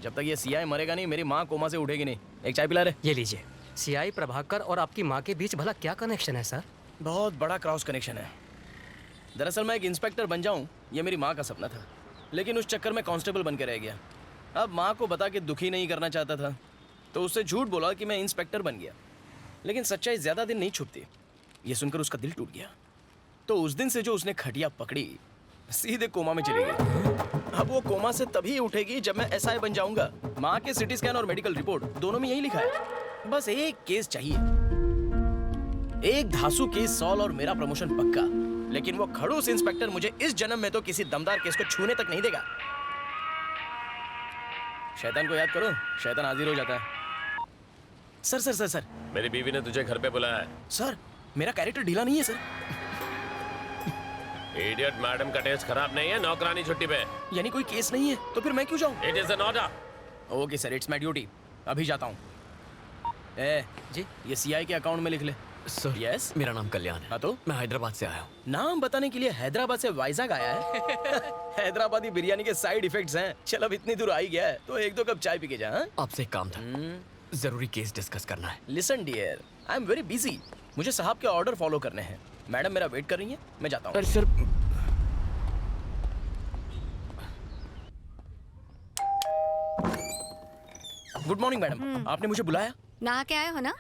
जब तक ये सीआई मरेगा नहीं मेरी माँ कोमा से उठेगी नहीं। एक चाय पिला रहे। ये लीजिए। सीआई प्रभाकर और आपकी माँ के बीच भला क्या कनेक्शन है सर? बहुत बड़ा क्रॉस कनेक्शन है। दरअसल मैं एक इंस्पेक्टर बन जाऊं ये मेरी माँ का सपना था, लेकिन उस चक्कर में कांस्टेबल बन के रह गया। अब माँ को बता के दुखी नहीं करना चाहता था तो उससे झूठ बोला कि मैं इंस्पेक्टर बन गया, लेकिन सच्चाई ज्यादा दिन नहीं छुपती। ये सुनकर उसका दिल टूट गया। तो उस दिन से जो उसने खटिया पकड़ी सीधे कोमा में चली गई। अब वो कोमा से तभी उठेगी जब मैं एसआई बन जाऊंगा। माँ के सिटी स्कैन और मेडिकल रिपोर्ट दोनों में यही लिखा है। बस एक केस चाहिए, एक धांसू केस सॉल्व और मेरा प्रमोशन पक्का। लेकिन वो खड़ूस इंस्पेक्टर मुझे इस जन्म में तो किसी दमदार केस को छूने तक नहीं देगा। शैतान को याद करो, शैतान हाजिर हो जाता है। सर सर सर सर मेरी बीवी ने तुझे घर पे बुलाया है। सर मेरा कैरेक्टर ढीला नहीं है सर। इडियट, मैडम का टेस्ट खराब नहीं है, नौकरानी छुट्टी पे। यानी कोई केस नहीं है तो फिर मैं क्यों जाऊं? It is an order. Okay sir, it's my duty. अभी जाता हूँ। ए जी, ये सीआई के अकाउंट में लिख ले। सर यस, मेरा नाम कल्याण है। हाँ तो मैं हैदराबाद से आया हूँ। नाम बताने के लिए हैदराबाद से वाइजाग आया है। हैदराबादी बिरयानी के साइड इफेक्ट्स हैं। चल अब इतनी दूर आ ही गया है तो एक दो कप चाय पी के जा। आपसे एक काम था, जरूरी केस डिस्कस करना है। Listen dear, I am very busy. मुझे साहब के ऑर्डर फॉलो करने हैं। मैडम मेरा वेट कर रही है, मैं जाता हूँ। सर गुड मॉर्निंग मैडम, आपने मुझे बुलाया? नहा के आए हो ना?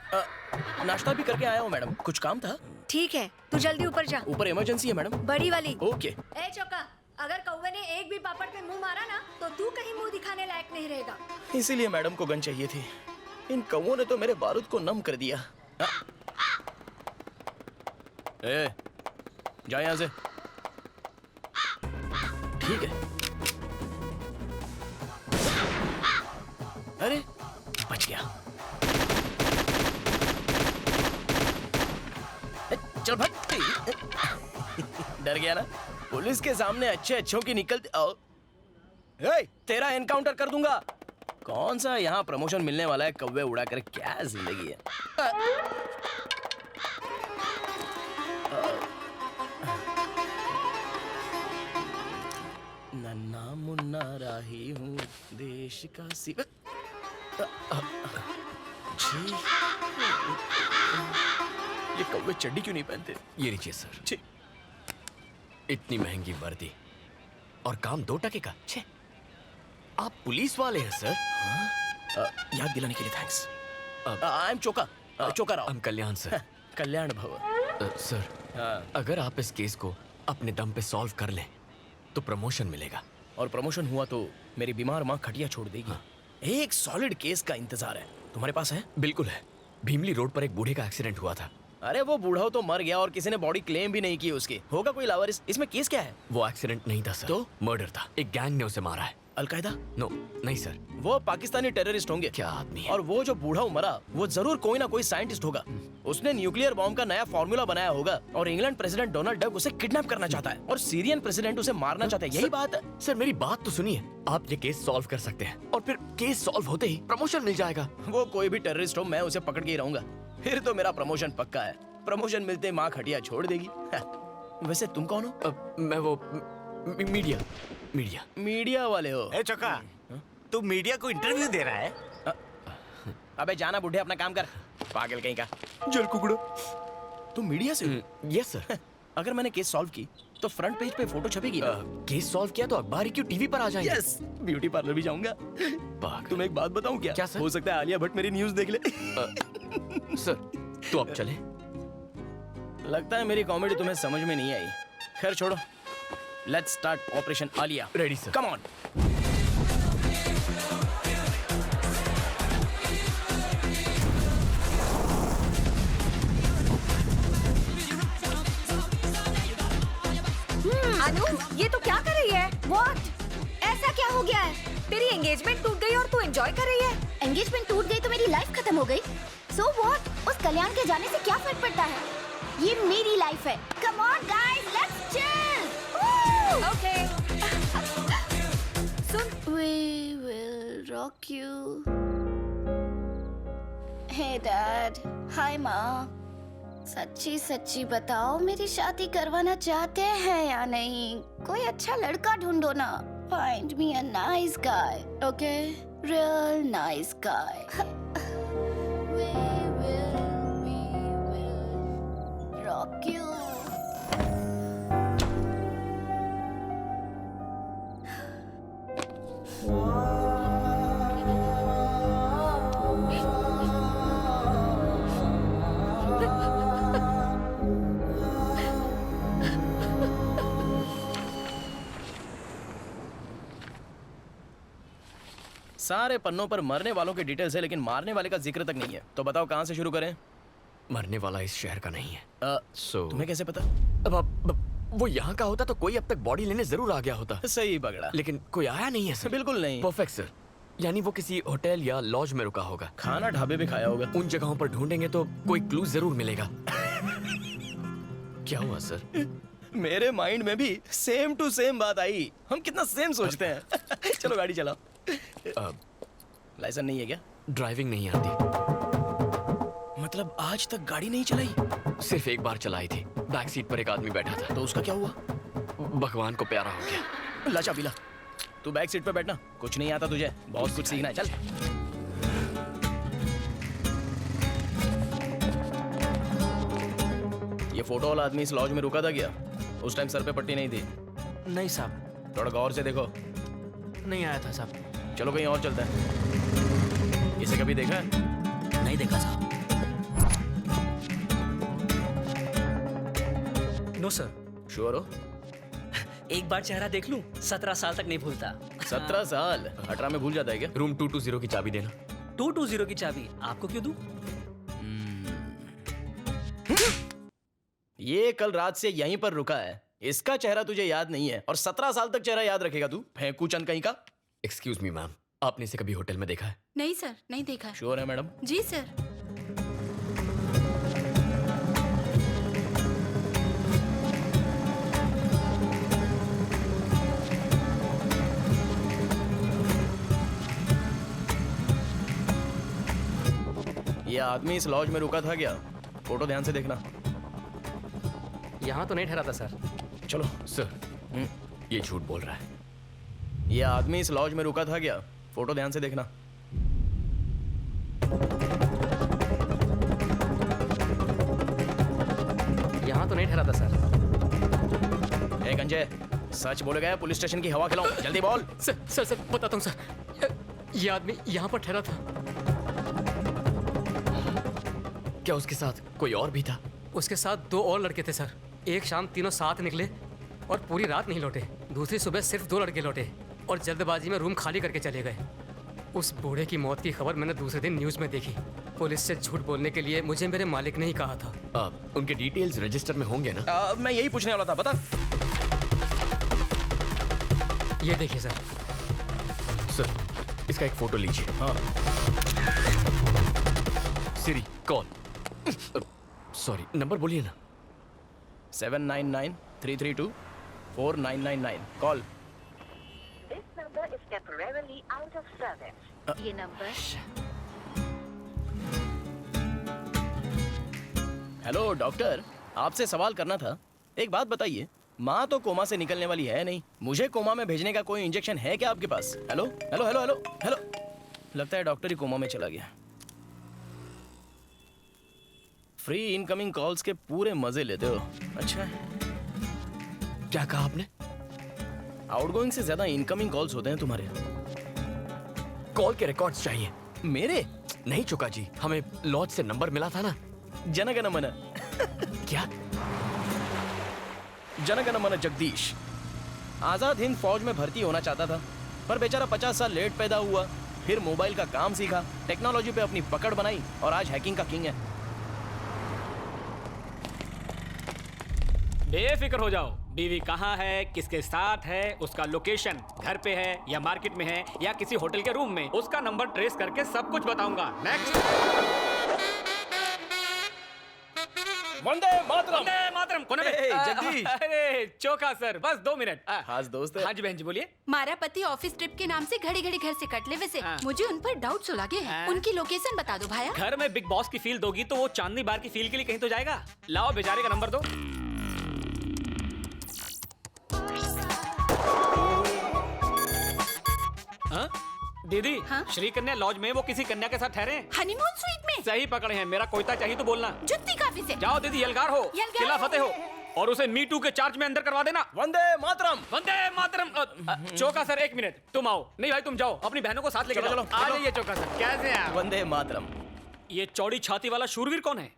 नाश्ता भी करके आया हूँ मैडम। कुछ काम था? ठीक है, तू जल्दी ऊपर जा। ऊपर इमरजेंसी है मैडम। बड़ी वाली। ओके। ए चौका, अगर कौवे ने एक भी पापड़ पे मुंह मारा ना तो तू कहीं मुंह दिखाने लायक नहीं रहेगा। इसीलिए मैडम को गन चाहिए थी। इन कौवों ने तो मेरे बारूद को नम कर दिया। ए, जा यहाँ से। ठीक है। अरे बच गया। चल भाग। डर गया ना? पुलिस के सामने अच्छे अच्छों की निकलती। तेरा एनकाउंटर कर दूंगा। कौन सा यहाँ प्रमोशन मिलने वाला है? कौवे उड़ा कर क्या जिंदगी है। नन्ना मुन्ना राही हूँ देश का सिवा। जी, ये कौवे चड्डी क्यों नहीं पहनते? ये लीजिए सर। छी, इतनी महंगी वर्दी और काम 2 टके का। छे, आप पुलिस वाले हैं सर? याद दिलाने के लिए thanks. I am Choka, Choka Rao. हम कल्याण सर। कल्याण भव। सर अगर आप इस केस को अपने दम पे सॉल्व कर लें तो प्रमोशन मिलेगा। और प्रमोशन हुआ तो मेरी बीमार माँ खटिया छोड़ देगी। एक सॉलिड केस का इंतजार है। तुम्हारे पास है? बिल्कुल है। भीमली रोड पर एक बूढ़े का एक्सीडेंट हुआ था। अरे वो बूढ़ा तो मर गया और किसी ने बॉडी क्लेम भी नहीं की उसकी। होगा कोई लावारिस। इसमें केस क्या है? वो एक्सीडेंट नहीं था सर, तो मर्डर था। एक गैंग ने उसे मारा है। अलकायदा? नो नहीं सर, वो पाकिस्तानी टेररिस्ट होंगे। क्या आदमी है? और वो जो बूढ़ा मरा वो जरूर कोई ना कोई साइंटिस्ट होगा। उसने न्यूक्लियर बॉम्ब का नया फॉर्मूला बनाया होगा और इंग्लैंड प्रेसिडेंट डोनाल्ड डक उसे किडनैप करना चाहता है और सीरियन प्रेसिडेंट उसे मारना चाहता है। यही बात है। सर मेरी बात तो सुनिए। आप ये केस सॉल्व कर सकते हैं और फिर केस सॉल्व होते ही प्रमोशन मिल जाएगा। वो कोई भी टेररिस्ट हो, मैं उसे पकड़ के ही रहूंगा। फिर तो मेरा प्रमोशन पक्का है। प्रमोशन मिलते ही माँ खटिया छोड़ देगी। वैसे तुम कौन हो? मैं वो मीडिया मीडिया वाले हो? ए चौका, तू मीडिया को इंटरव्यू दे रहा है? अबे जाना बुढ़े, अपना काम कर, पागल कहीं का। जल कुकड़ो, तुम मीडिया से हो? Yes sir. अगर मैंने केस सॉल्व की तो फ्रंट पेज पे फोटो छपेगी ना? केस सॉल्व किया तो अखबार ही क्यों, टीवी पर आ जाएंगे। यस, ब्यूटी पार्लर भी जाऊंगा। तुम एक बात बताऊं क्या? क्या सर? हो सकता है आलिया भट्ट मेरी न्यूज देख ले। सर तो अब चले। लगता है मेरी कॉमेडी तुम्हें समझ में नहीं आई। खैर छोड़ो, let's start operation Alia. Ready sir. Come on. Anu, ये तो क्या कर रही है? What? ऐसा क्या हो गया है? तेरी एंगेजमेंट टूट गई और तू एंजॉय कर रही है? एंगेजमेंट टूट गई तो मेरी लाइफ खत्म हो गई। So what? उस कल्याण के जाने से क्या फर्क पड़ता है? ये मेरी लाइफ है। Come on guys, let's chill. Okay. Soon, we will rock you. Hey Dad, hi माँ। सच्ची सच्ची बताओ, मेरी शादी करवाना चाहते हैं या नहीं? कोई अच्छा लड़का ढूंढो ना। Find me a nice guy, okay? Real nice guy. We will rock you. सारे पन्नों पर मरने वालों के डिटेल्स है, लेकिन मारने वाले का जिक्र तक नहीं है। तो बताओ कहाँ से शुरू करें? मरने वाला इस शहर का नहीं है। तुम्हें कैसे पता? अब वो यहाँ का होता तो कोई अब तक बॉडी लेने जरूर आ गया होता। सही पकड़ा। लेकिन कोई आया नहीं है सर। बिल्कुल नहीं। Perfect sir. यानी वो किसी होटल या लॉज में रुका होगा। खाना ढाबे भी खाया होगा। उन जगहों पर ढूंढेंगे तो कोई क्लू जरूर मिलेगा। क्या हुआ सर? मेरे माइंड में भी सेम टू सेम बात आई। हम कितना सेम सोचते हैं। चलो गाड़ी चलाओ। लाइसेंस नहीं है क्या? ड्राइविंग नहीं आती। मतलब आज तक गाड़ी नहीं चलाई? सिर्फ एक बार चलाई थी। बैक सीट पर एक आदमी बैठा था। तो उसका क्या हुआ? भगवान को प्यारा हो गया। ला चाबी ला। तू बैक सीट पे बैठना। कुछ नहीं आता तुझे, बहुत कुछ सीखना है। चल। ये फोटो वाला आदमी इस लॉज में रुका था क्या? उस टाइम सर पे पट्टी नहीं थी? नहीं साहब। थोड़ा गौर से देखो। नहीं आया था साहब। चलो कहीं और चलता है। इसे कभी देखा है? नहीं देखा साहब। No sir. श्योर हो? एक बार चेहरा देख लूं, 17 साल तक नहीं भूलता। 17 साल? 18 में भूल जाता है क्या? रूम 220 की चाबी देना। 220 की चाबी आपको क्यों दूं? ये कल रात से यहीं पर रुका है। इसका चेहरा तुझे याद नहीं है और 17 साल तक चेहरा याद रखेगा तू? फेंकू चंद कहीं का। एक्सक्यूज मी मैम, आपने इसे कभी होटल में देखा है? नहीं सर, नहीं देखा। श्योर है मैडम? जी सर। ये आदमी इस लॉज में रुका था क्या? फोटो ध्यान से देखना। यहाँ तो नहीं ठहरा था सर। चलो। सर ये झूठ बोल रहा है। ये आदमी इस लॉज में रुका था क्या? फोटो ध्यान से देखना। यहाँ तो नहीं ठहरा था सर। ए गंजे, सच बोलेगा या पुलिस स्टेशन की हवा खिलाऊं? जल्दी बोल। सर बताता हूँ सर। ये आदमी यहाँ पर ठहरा था। क्या उसके साथ कोई और भी था? उसके साथ 2 और लड़के थे सर। एक शाम तीनों साथ निकले और पूरी रात नहीं लौटे। दूसरी सुबह सिर्फ 2 लड़के लौटे और जल्दबाजी में रूम खाली करके चले गए। उस बूढ़े की मौत की खबर मैंने दूसरे दिन न्यूज़ में देखी। पुलिस से झूठ बोलने के लिए मुझे मेरे मालिक ने ही कहा था। उनके डिटेल्स रजिस्टर में होंगे ना? मैं यही पूछने वाला था। बता। ये देखिए सर। सर इसका एक फोटो लीजिए। हाँ। Siri call. सॉरी, नंबर बोलिए ना। 799-332-4999 call. This number is temporarily out of service. ये नंबर। हेलो डॉक्टर, आपसे सवाल करना था। एक बात बताइए, माँ तो कोमा से निकलने वाली है नहीं, मुझे कोमा में भेजने का कोई इंजेक्शन है क्या आपके पास? Hello hello hello hello hello, लगता है डॉक्टर ही कोमा में चला गया। फ्री इनकमिंग कॉल्स के पूरे मजे लेते हो। अच्छा, क्या कहा आपने? आउटगोइंग से ज्यादा इनकमिंग कॉल्स होते हैं तुम्हारे। कॉल के रिकॉर्ड्स चाहिए मेरे? नहीं चुका जी, हमें लॉज से नंबर मिला था ना। जनगण मन। क्या? जनगण मन जगदीश आजाद हिंद फौज में भर्ती होना चाहता था, पर बेचारा 50 साल लेट पैदा हुआ, फिर मोबाइल का काम सीखा, टेक्नोलॉजी पे अपनी पकड़ बनाई और आज हैकिंग का किंग है। बेफिक्र हो जाओ, बीवी कहाँ है, किसके साथ है, उसका लोकेशन घर पे है या मार्केट में है या किसी होटल के रूम में, उसका नंबर ट्रेस करके सब कुछ बताऊंगा। नेक्स्ट। वंदे मातरम। वंदे मातरम। कौन है? जगदीश। अरे चोखा सर, बस 2 मिनट। खास दोस्त है। हाँ जी बहन जी बोलिए। मारा पति ऑफिस ट्रिप के नाम से घड़ी घड़ी घर से कट ले, वैसे मुझे उन पर डाउट लगे हैं। उनकी लोकेशन बता दो भाया। घर में बिग बॉस की फील दोगी तो वो चांदनी बार की फील के लिए कहीं तो जाएगा। लाओ बेचारे का नंबर दो। हाँ? दीदी, श्री कन्या लॉज में वो किसी कन्या के साथ ठहरे हैं। हनीमून स्वीट में। सही पकड़े हैं, मेरा कोयता चाहिए तो बोलना। जुत्ती काफी से। जाओ दीदी, यलगार हो, किला फतेह हो, और उसे मी टू के चार्ज में अंदर करवा देना। वंदे मातरम। वंदे मातरम। चौका सर एक मिनट, तुम आओ। नहीं भाई तुम जाओ, अपनी बहनों को साथ लेकर चलो, आ जाइए। चौका सर कैसे हैं आप? वंदे मातरम। ये चौड़ी छाती वाला शूरवीर कौन है?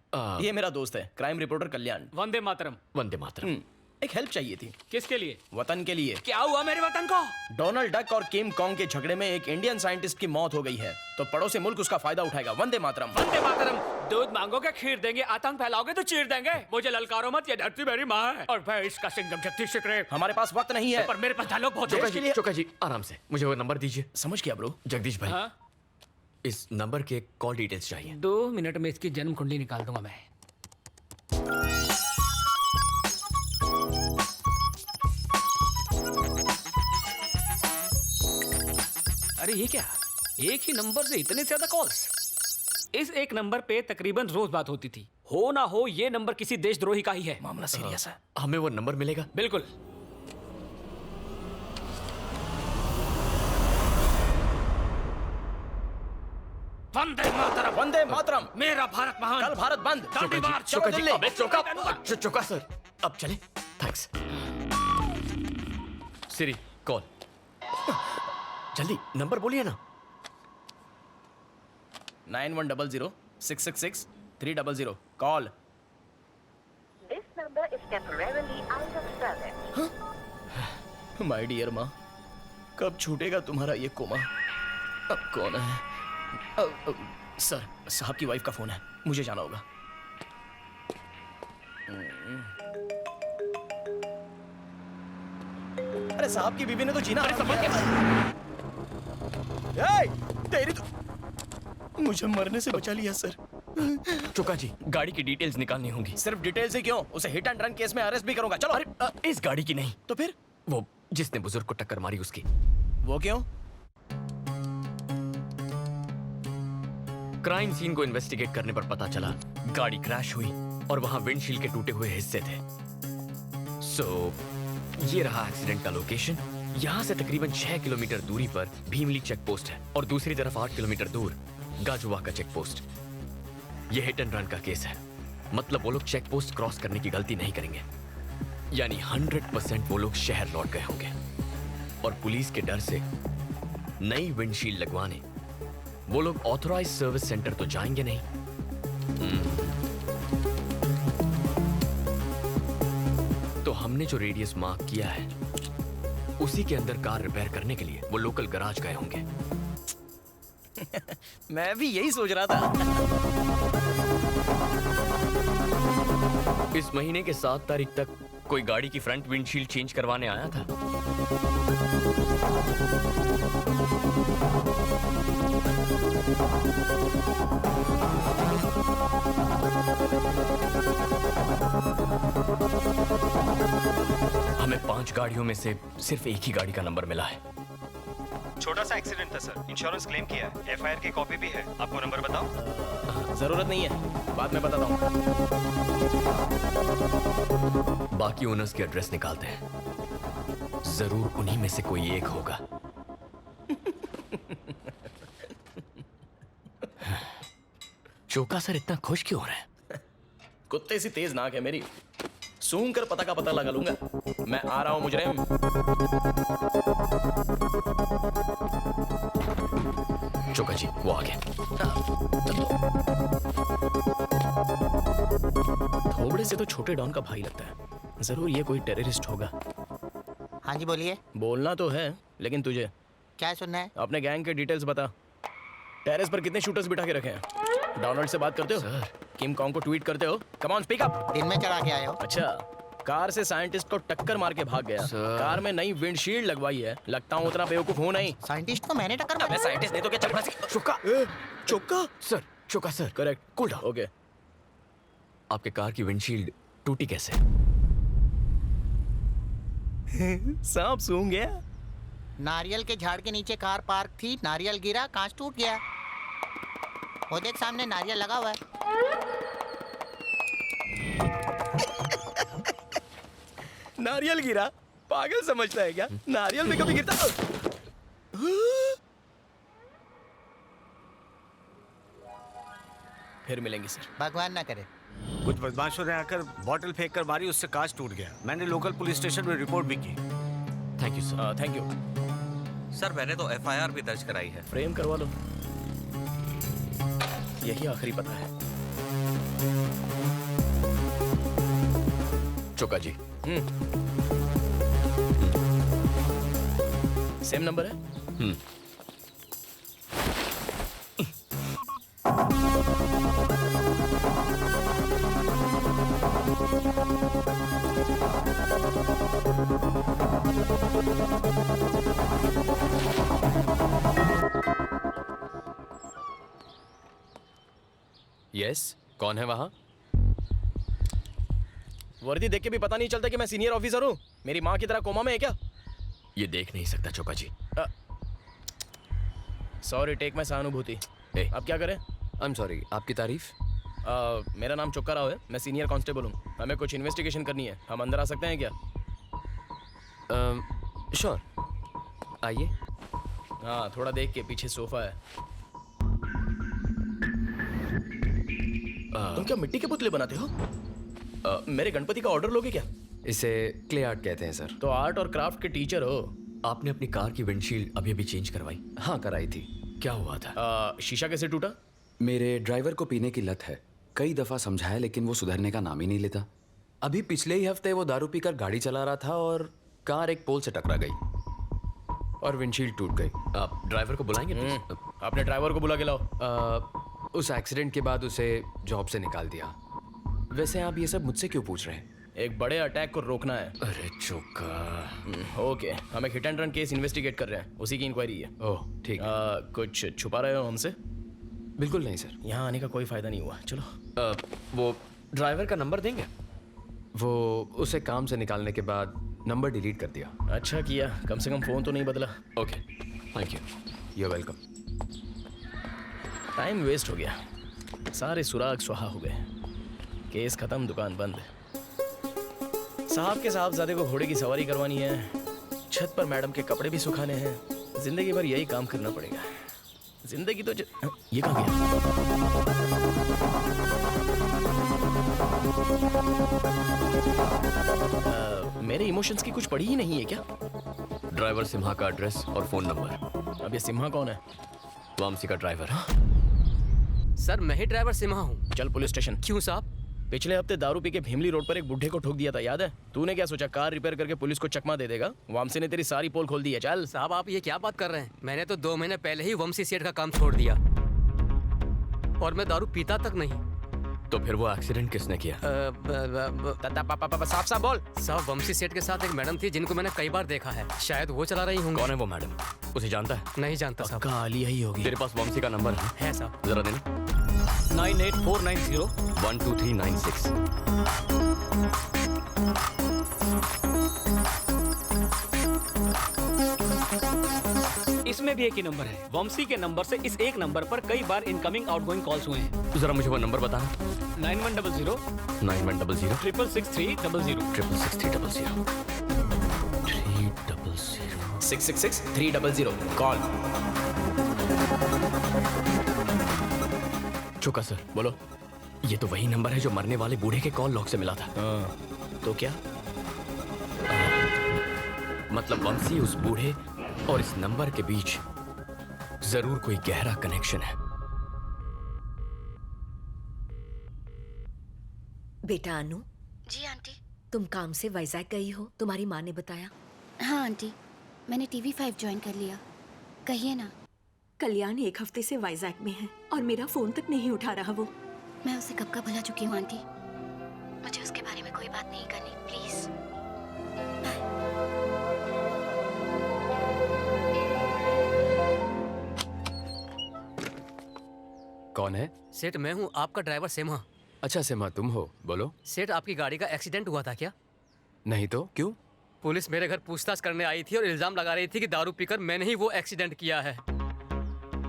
ये मेरा दोस्त है, क्राइम रिपोर्टर कल्याण। वंदे मातरम। वंदे मातरम। एक हेल्प चाहिए थी। किसके लिए? वतन के लिए। क्या हुआ मेरे वतन को? डोनाल्ड डक और किम कॉन्ग के झगड़े में एक इंडियन साइंटिस्ट की मौत हो गई है, तो पड़ोसी मुल्क उसका फायदा उठाएगा। वंदे मातरम। वंदे मातरम। दूध मांगोगे खीर देंगे, आतंक फैलाओगे तो चीर देंगे। मुझे ललकारो मत, ये धरती मेरी माँ है और मैं इसका सिंघम जगदीश रे। हमारे पास वक्त नहीं है, पर मेरे पास डायलॉग बहुत है। चोका जी आराम से, मुझे वो नंबर दीजिए। समझ गया ब्रो। जगदीश भाई, इस नंबर के कॉल डिटेल्स चाहिए। 2 मिनट में इसकी जन्म कुंडली निकाल दूंगा मैं। अरे ये क्या, एक ही नंबर से इतने ज्यादा कॉल्स? इस एक नंबर पे तकरीबन रोज बात होती थी। हो ना हो ये नंबर किसी देशद्रोही का ही है। मामला सीरियस है। हमें वो नंबर मिलेगा? बिल्कुल। वंदे मातरम। वंदे मातरम। मेरा भारत महान। कल भारत बंद। दांडी मार्च। चोका जी, अबे चोका। चोका। चोका सर, अब चले। थैंक्स। Siri call. जल्दी नंबर बोलिए ना। 9100-666-300 call. This number is temporarily out of service. My dear माँ, कब छूटेगा तुम्हारा ये कोमा? अब कौन है? सर, साहब की वाइफ का फोन है, मुझे जाना होगा। अरे साहब की बीवी ने तो जीना तेरी तो मुझे मरने से बचा लिया सर। चोका जी, गाड़ी की डिटेल्स निकालनी होंगी। सिर्फ डिटेल्स ही क्यों, उसे हिट एंड रन केस में अरेस्ट भी करूंगा। चलो। अरे इस गाड़ी की नहीं तो फिर? वो जिसने बुजुर्ग को टक्कर मारी उसकी। वो क्यों? क्राइम सीन को इन्वेस्टिगेट करने पर पता चला गाड़ी क्रैश हुई और वहां विंडशील्ड के टूटे हुए हिस्से थे। ये रहा एक्सीडेंट का लोकेशन। यहाँ से तकरीबन 6 किलोमीटर दूरी पर भीमली चेक पोस्ट है और दूसरी तरफ 8 किलोमीटर दूर गाजुआ का चेक पोस्ट। ये हिट एंड रन का केस है, मतलब वो लोग चेक पोस्ट क्रॉस करने की गलती नहीं करेंगे। यानी 100% वो लोग शहर लौट गए होंगे और पुलिस के डर से नई विंडशील्ड लगवाने वो लोग ऑथराइज सर्विस सेंटर तो जाएंगे नहीं। तो हमने जो रेडियस मार्क किया है उसी के अंदर कार रिपेयर करने के लिए वो लोकल गैराज गए होंगे। मैं भी यही सोच रहा था। इस महीने के 7 तारीख तक कोई गाड़ी की फ्रंट विंडशील्ड चेंज करवाने आया था? हमें 5 गाड़ियों में से सिर्फ एक ही गाड़ी का नंबर मिला है। छोटा सा एक्सीडेंट था सर, इंश्योरेंस क्लेम किया है, एफआईआर की कॉपी भी है। आपको नंबर बताऊं? जरूरत नहीं है, बाद में बताता हूँ। बाकी ओनर्स की एड्रेस निकालते हैं, जरूर उन्हीं में से कोई एक होगा। चोका सर इतना खुश क्यों हो रहे हैं? कुत्ते सी तेज नाक है मेरी, सूंघ कर पता का पता लगा लूंगा। मैं आ रहा हूं मुजरिम। चोका जी वो आ गया। थोबड़े से तो छोटे डॉन का भाई लगता है, जरूर ये कोई टेररिस्ट होगा। हाँ जी बोलिए। बोलना तो है, लेकिन तुझे क्या सुनना है? अपने गैंग के डिटेल्स बता। टेरेस पर कितने शूटर्स बिठा के रखे हैं? डोनाल्ड से बात करते हो? किम कॉन्ग को ट्वीट करते हो? Come on speak up. दिन में चढ़ा के आए हो? अच्छा, कार से साइंटिस्ट को टक्कर मार के भाग गया। कार में नई विंडशील्ड लगवाई है। लगता हूँ उतना बेवकूफ हूँ नहीं। साइंटिस्ट को मैंने टक्कर मारी। मैं साइंटिस्ट नहीं तो क्या चपड़ा सी Choka. Choka sir, Choka sir. Correct, cool down. Okay. आपके कार की विंडशील्ड टूटी कैसे? सांप सूंघ गया। नारियल के झाड़ के नीचे कार पार्क थी, नारियल गिरा, कांच टूट गया। वो देख सामने नारियल लगा हुआ है। नारियल गिरा? पागल समझता है क्या? नारियल में कभी गिरता? फिर मिलेंगे सर। भगवान ना करे। कुछ बदमाशों ने आकर बॉटल फेंक कर मारी, उससे कांच टूट गया। मैंने लोकल पुलिस स्टेशन में रिपोर्ट भी की। Thank you sir. Thank you sir. मैंने तो FIR भी दर्ज कराई है। फ्रेम करवा लो, यही आखिरी पता है। चोका जी। सेम नंबर है? यस, कौन है वहां? वर्दी देख के भी पता नहीं चलता कि मैं सीनियर ऑफिसर हूँ। मेरी माँ की तरह कोमा में है क्या? ये देख नहीं सकता चोका जी। सॉरी, टेक मैं सहानुभूति। अब क्या करें? आई एम सॉरी, आपकी तारीफ? मेरा नाम चोक्का राव है, मैं सीनियर कांस्टेबल हूँ। हमें कुछ इन्वेस्टिगेशन करनी है। हम अंदर आ सकते हैं क्या? श्योर, आइए। हाँ, थोड़ा देख के, पीछे सोफा है। तुम क्या मिट्टी के पुतले बनाते हो? मेरे गणपति का ऑर्डर लोगे क्या? इसे क्ले आर्ट कहते हैं सर। तो आर्ट और क्राफ्ट के टीचर हो। आपने अपनी कार की विंडशील्ड अभी अभी चेंज करवाई? हाँ, कराई थी। क्या हुआ था? शीशा कैसे टूटा? मेरे ड्राइवर को पीने की लत है। कई दफा समझाया लेकिन वो सुधरने का नाम ही नहीं लेता। अभी पिछले ही हफ्ते वो दारू पीकर गाड़ी चला रहा था और कार एक पोल से टकरा गई और विंडशील्ड टूट गई। आप ड्राइवर को बुलाएंगे? आपने ड्राइवर को बुला के लाओ। उस एक्सीडेंट के बाद उसे जॉब से निकाल दिया। वैसे आप ये सब मुझसे क्यों पूछ रहे हैं? एक बड़े अटैक को रोकना है। अरे चोका। ओके, हम एक hit and run case investigate कर रहे हैं, उसी की इंक्वायरी है। ओह ठीक। कुछ छुपा रहे हो हमसे? बिल्कुल नहीं सर। यहाँ आने का कोई फायदा नहीं हुआ। चलो। वो ड्राइवर का नंबर देंगे? वो उसे काम से निकालने के बाद नंबर डिलीट कर दिया। अच्छा किया, कम से कम फोन तो नहीं बदला। Okay, thank you. You are welcome. Time waste हो गया, सारे सुराग सुहा हो गए। केस खत्म, दुकान बंद। साहब के साहबजादे को घोड़े की सवारी करवानी है, छत पर मैडम के कपड़े भी सुखाने हैं। जिंदगी भर यही काम करना पड़ेगा। जिंदगी तो ये कहाँ गया? मेरे इमोशंस की कुछ पड़ी ही नहीं है क्या? ड्राइवर सिम्हा का एड्रेस और फोन नंबर। अब ये सिम्हा कौन है? वामसी का ड्राइवर। सर मैं ही ड्राइवर सिम्हा हूँ। चल पुलिस स्टेशन। क्यों साहब? पिछले हफ्ते दारू पी के भीमली रोड पर एक बुढ़े को ठोक दिया था, याद है? तूने क्या सोचा कार रिपेयर करके पुलिस को चकमा दे देगा? वामसी ने तेरी सारी पोल खोल दी है। चल। साहब आप ये क्या बात कर रहे हैं? मैंने तो 2 महीने पहले ही वंशी सेठ का काम छोड़ दिया और मैं दारू पीता तक नहीं। तो फिर वो एक्सीडेंट किसने किया? साफ साफ बोल। साहब वंशी सेठ के साथ एक मैडम थी जिनको मैंने कई बार देखा है, शायद वो चला रही होंगी। कौन है वो मैडम? उसे जानता है? नहीं जानता साहब। काली ही होगी। तेरे पास वंशी का नंबर है साहब? जरा देना। 98490 12396। इस इसमें भी एक ही नंबर है। वंशी के नंबर से इस एक नंबर पर कई बार इनकमिंग आउटगोइंग कॉल्स हुए हैं। जरा मुझे वो नंबर बताना। 9100 9100 66300 66300 666 300 कॉल। चुका सर। बोलो। ये तो वही नंबर है जो मरने वाले बूढ़े के कॉल लॉग से मिला था। तो क्या? मतलब वंशी, उस बूढ़े और इस नंबर के बीच जरूर कोई गहरा कनेक्शन है। बेटा अनु। जी आंटी। तुम काम से वाइजैक गई हो, तुम्हारी माँ ने बताया। हाँ आंटी, मैंने TV5 ज्वाइन कर लिया। कहिए ना। कल्याण 1 हफ्ते से वाइजैक में है और मेरा फोन तक नहीं उठा रहा वो। मैं उसे कब का भुला चुकी हूँ आंटी। मुझे उसके बारे में कोई बात नहीं करनी, प्लीज। कौन है? सेठ मैं हूँ, आपका ड्राइवर सेमा। अच्छा सेमा, तुम हो? बोलो। सेठ आपकी गाड़ी का एक्सीडेंट हुआ था क्या? नहीं तो क्यों? पुलिस मेरे घर पूछताछ करने आई थी और इल्जाम लगा रही थी कि दारू पीकर मैंने ही वो एक्सीडेंट किया है।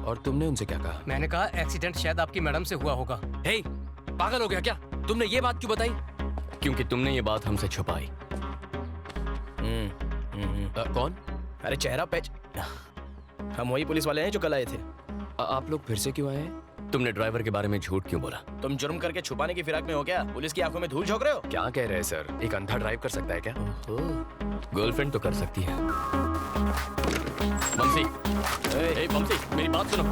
और तुमने उनसे क्या कहा? मैंने कहा एक्सीडेंट शायद आपकी मैडम से हुआ होगा। हे, पागल हो गया क्या? तुमने ये बात क्यों बताई? क्योंकि तुमने ये बात हमसे छुपाई। कौन? अरे चेहरा पैच। हम वही पुलिस वाले हैं जो कल आए थे। आप लोग फिर से क्यों आए हैं? तुमने ड्राइवर के बारे में झूठ क्यों बोला? तुम जुर्म करके छुपाने की फिराक में हो क्या? पुलिस की आंखों में धूल झोंक रहे हो? क्या कह रहे हैं सर? एक अंधा ड्राइव कर सकता है क्या? गर्लफ्रेंड तो कर सकती है। वंशी, वंशी, मेरी बात सुनो।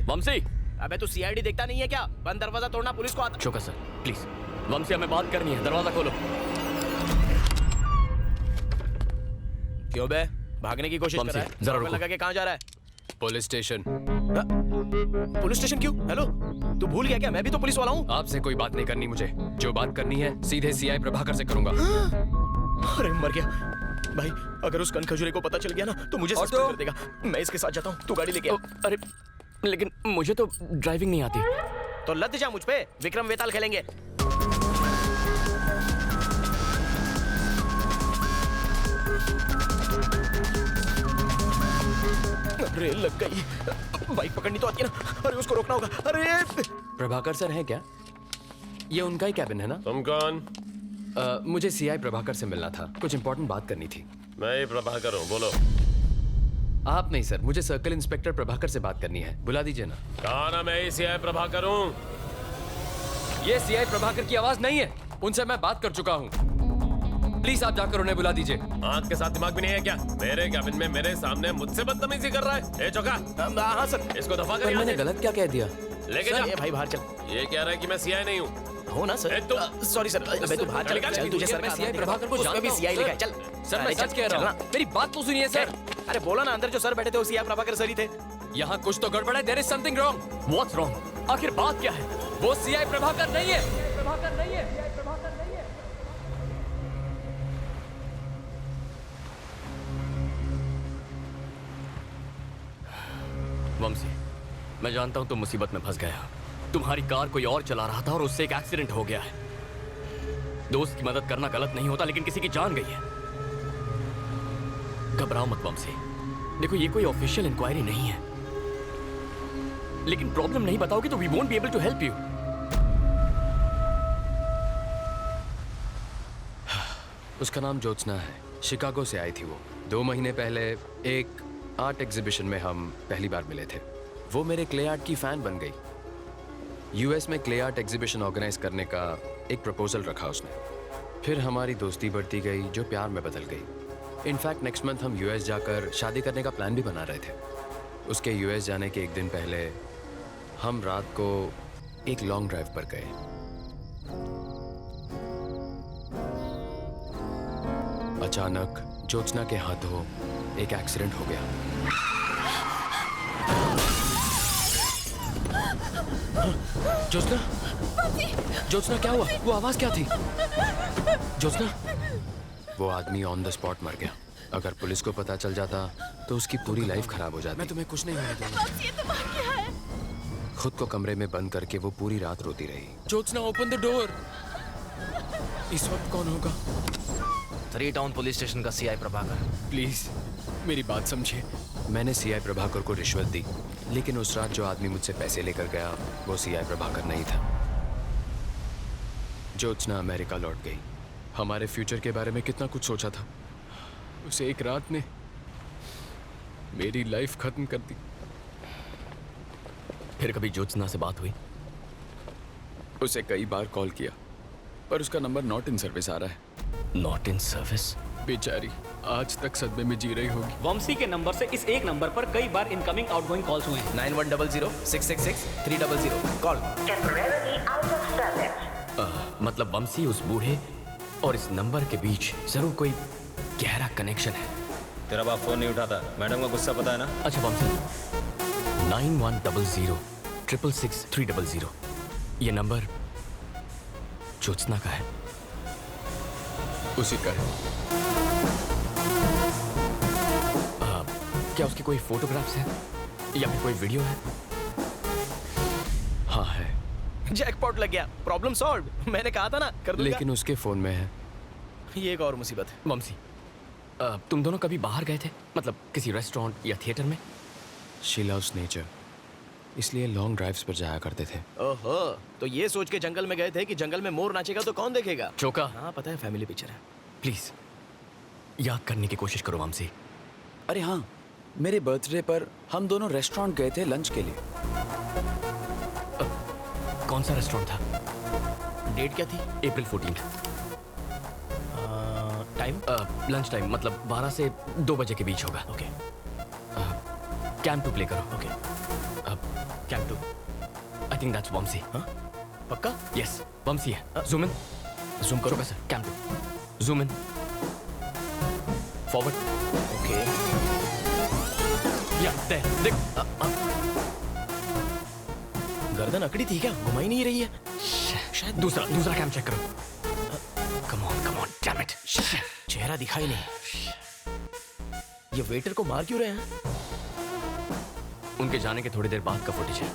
वंशी, अबे तू सीआईडी देखता नहीं है क्या? बंद दरवाजा तोड़ना पुलिस को आता। चुका सर, प्लीज। वंशी, हमें बात करनी है, दरवाजा खोलो। क्यों बे? भागने की कोशिश कर रहा है? जरा रुको। लगा के कहाँ जा रहा है? Police station. पुलिस स्टेशन क्यों? हेलो, तू भूल गया क्या? मैं भी तो पुलिस वाला हूँ। आपसे कोई बात नहीं करनी मुझे। जो बात करनी है सीधे सीआई प्रभाकर से करूंगा। अरे मर गया भाई। अगर उस कनखजूरे को पता चल गया ना तो मुझे सस्पेंड कर देगा। मैं इसके साथ जाता हूँ, तू गाड़ी लेके आ। अरे लेकिन मुझे तो ड्राइविंग नहीं आती। तो लद जा मुझ पे, विक्रम वेताल खेलेंगे। अरे लग गई। बाइक पकड़नी तो आती है ना। अरे उसको रोकना होगा। अरे प्रभाकर सर हैं क्या? ये उनका ही कैबिन है ना? तुम कौन? मुझे सीआई प्रभाकर से मिलना था, कुछ इंपॉर्टेंट बात करनी थी। मैं ही प्रभाकर हूँ, बोलो। आप नहीं सर, मुझे सर्कल इंस्पेक्टर प्रभाकर से बात करनी है, बुला दीजिए ना। कहा ना मैं ही सीआई प्रभाकर हूँ। ये सीआई प्रभाकर की आवाज नहीं है, उनसे मैं बात कर चुका हूँ। प्लीज आप जाकर उन्हें बुला दीजिए। आंख के साथ दिमाग भी नहीं है क्या? मेरे कैबिन में मेरे सामने मुझसे बदतमीजी कर रहा है। ए चौका। हाँ सर। इसको दफा कर। मैंने गलत क्या कह दिया? लेके जा। भाई बाहर चल। ये कह रहा है कि मैं सीआई नहीं हूँ। हो ना सर? Sorry sir. अबे तू बाहर चल। चल तुझे सर मैं सीआई प्रभाकर को जानता हूं। भी सीआई लिखा है। चल सर, मैं सच कह रहा हूं। मेरी बात तो सुनिए सर। अरे बोलो ना, अंदर जो सर बैठे थे वो सीआई प्रभाकर सर ही थे। यहाँ कुछ तो गड़बड़ है। There is something wrong. What's wrong? आखिर बात क्या है? वो सीआई प्रभाकर नहीं है। प्रभाकर नहीं है। प्रभाकर नहीं है। वंशी, मैं जानता हूं तुम मुसीबत में फंस गया। तुम्हारी कार कोई और चला रहा था और उससे एक एक्सीडेंट हो गया है। दोस्त की मदद करना गलत नहीं होता, लेकिन किसी की जान गई है। घबराओ मत वंशी। देखो, ये कोई ऑफिशियल इंक्वायरी नहीं है, लेकिन प्रॉब्लम नहीं बताओगे तो we won't be able to help you. उसका नाम ज्योत्सना है, शिकागो से आई थी वो। 2 महीने पहले एक आर्ट एग्जीबिशन में हम पहली बार मिले थे। वो मेरे क्ले आर्ट की फैन बन गई। यूएस में क्ले आर्ट एग्जीबिशन ऑर्गेनाइज करने का एक प्रपोजल रखा उसने। फिर हमारी दोस्ती बढ़ती गई जो प्यार में बदल गई। इनफैक्ट नेक्स्ट मंथ हम यूएस जाकर शादी करने का प्लान भी बना रहे थे। उसके यूएस जाने के एक दिन पहले हम रात को एक लॉन्ग ड्राइव पर गए। अचानक ज्योत्सना के हाथों एक एक्सीडेंट हो गया। ज्योत्सना, ज्योत्सना क्या हुआ? वो आवाज क्या थी? ज्योत्सना, वो आदमी ऑन द स्पॉट मर गया। अगर पुलिस को पता चल जाता तो उसकी पूरी लाइफ खराब हो जाती। मैं तुम्हें कुछ नहीं होने दूंगा। खुद को कमरे में बंद करके वो पूरी रात रोती रही। Jyotsna, open the door. इस वक्त कौन होगा? 3 टाउन पुलिस स्टेशन का सीआई प्रभाकर। प्लीज मेरी बात समझिए। मैंने सीआई प्रभाकर को रिश्वत दी, लेकिन उस रात जो आदमी मुझसे पैसे लेकर गया वो सीआई प्रभाकर नहीं था। ज्योत्सना अमेरिका लौट गई। हमारे फ्यूचर के बारे में कितना कुछ सोचा था, उसे एक रात ने मेरी लाइफ खत्म कर दी। फिर कभी ज्योत्सना से बात हुई? उसे कई बार कॉल किया पर उसका नंबर नॉट इन सर्विस आ रहा है। Not in service? बेचारी आज तक सदमे में जी रही होगी। वंशी के नंबर से इस एक नंबर पर कई बार इनकमिंग आउटगोइंग कॉल्स हुए हैं। 9100-666-300 कॉल। मतलब वंशी उस बूढ़े और इस नंबर के बीच जरूर कोई गहरा कनेक्शन है। तेरा बाप फोन नहीं उठाता, मैडम का गुस्सा पता है ना? अच्छा वंशी, 9100-666-300 ये नंबर ज्योत्सना का है? उसी का है। क्या उसकी कोई फोटोग्राफ्स हैं या फिर कोई वीडियो है? हाँ है। जैकपॉट लग गया, प्रॉब्लम सॉल्व। मैंने कहा था ना कर दूंगा। लेकिन उसके फोन में है। ये एक और मुसीबत है। वंशी, तुम दोनों कभी बाहर गए थे, मतलब किसी रेस्टोरेंट या थिएटर में? शी लव्स नेचर, इसलिए लॉन्ग ड्राइव्स पर जाया करते थे। ओहो, तो ये सोच के जंगल में गए थे कि जंगल में मोर नाचेगा तो कौन देखेगा? चोका। हाँ पता है, फैमिली पिक्चर है। प्लीज याद करने की कोशिश करो वंशी। अरे हाँ, मेरे बर्थडे पर हम दोनों रेस्टोरेंट गए थे लंच के लिए। कौन सा रेस्टोरेंट था? डेट क्या थी? अप्रैल 14। टाइम? लंच टाइम, मतलब 12 से 2 बजे के बीच होगा। ओके। कैंप 2 प्ले करो। Okay. Camp 2। I think that's Vamshi. हाँ? पक्का? यस, वंशी है। Zoom in. जूम करो। Sir, camp 2। Zoom in. Forward. Okay. या देख। गर्दन अकड़ी थी क्या? घुमाई नहीं रही है। शायद दूसरा कैम चेक करो। Come on damn it. चेहरा दिखाई नहीं। ये वेटर को मार क्यों रहे हैं? उनके जाने के थोड़ी देर बाद का फुटेज है।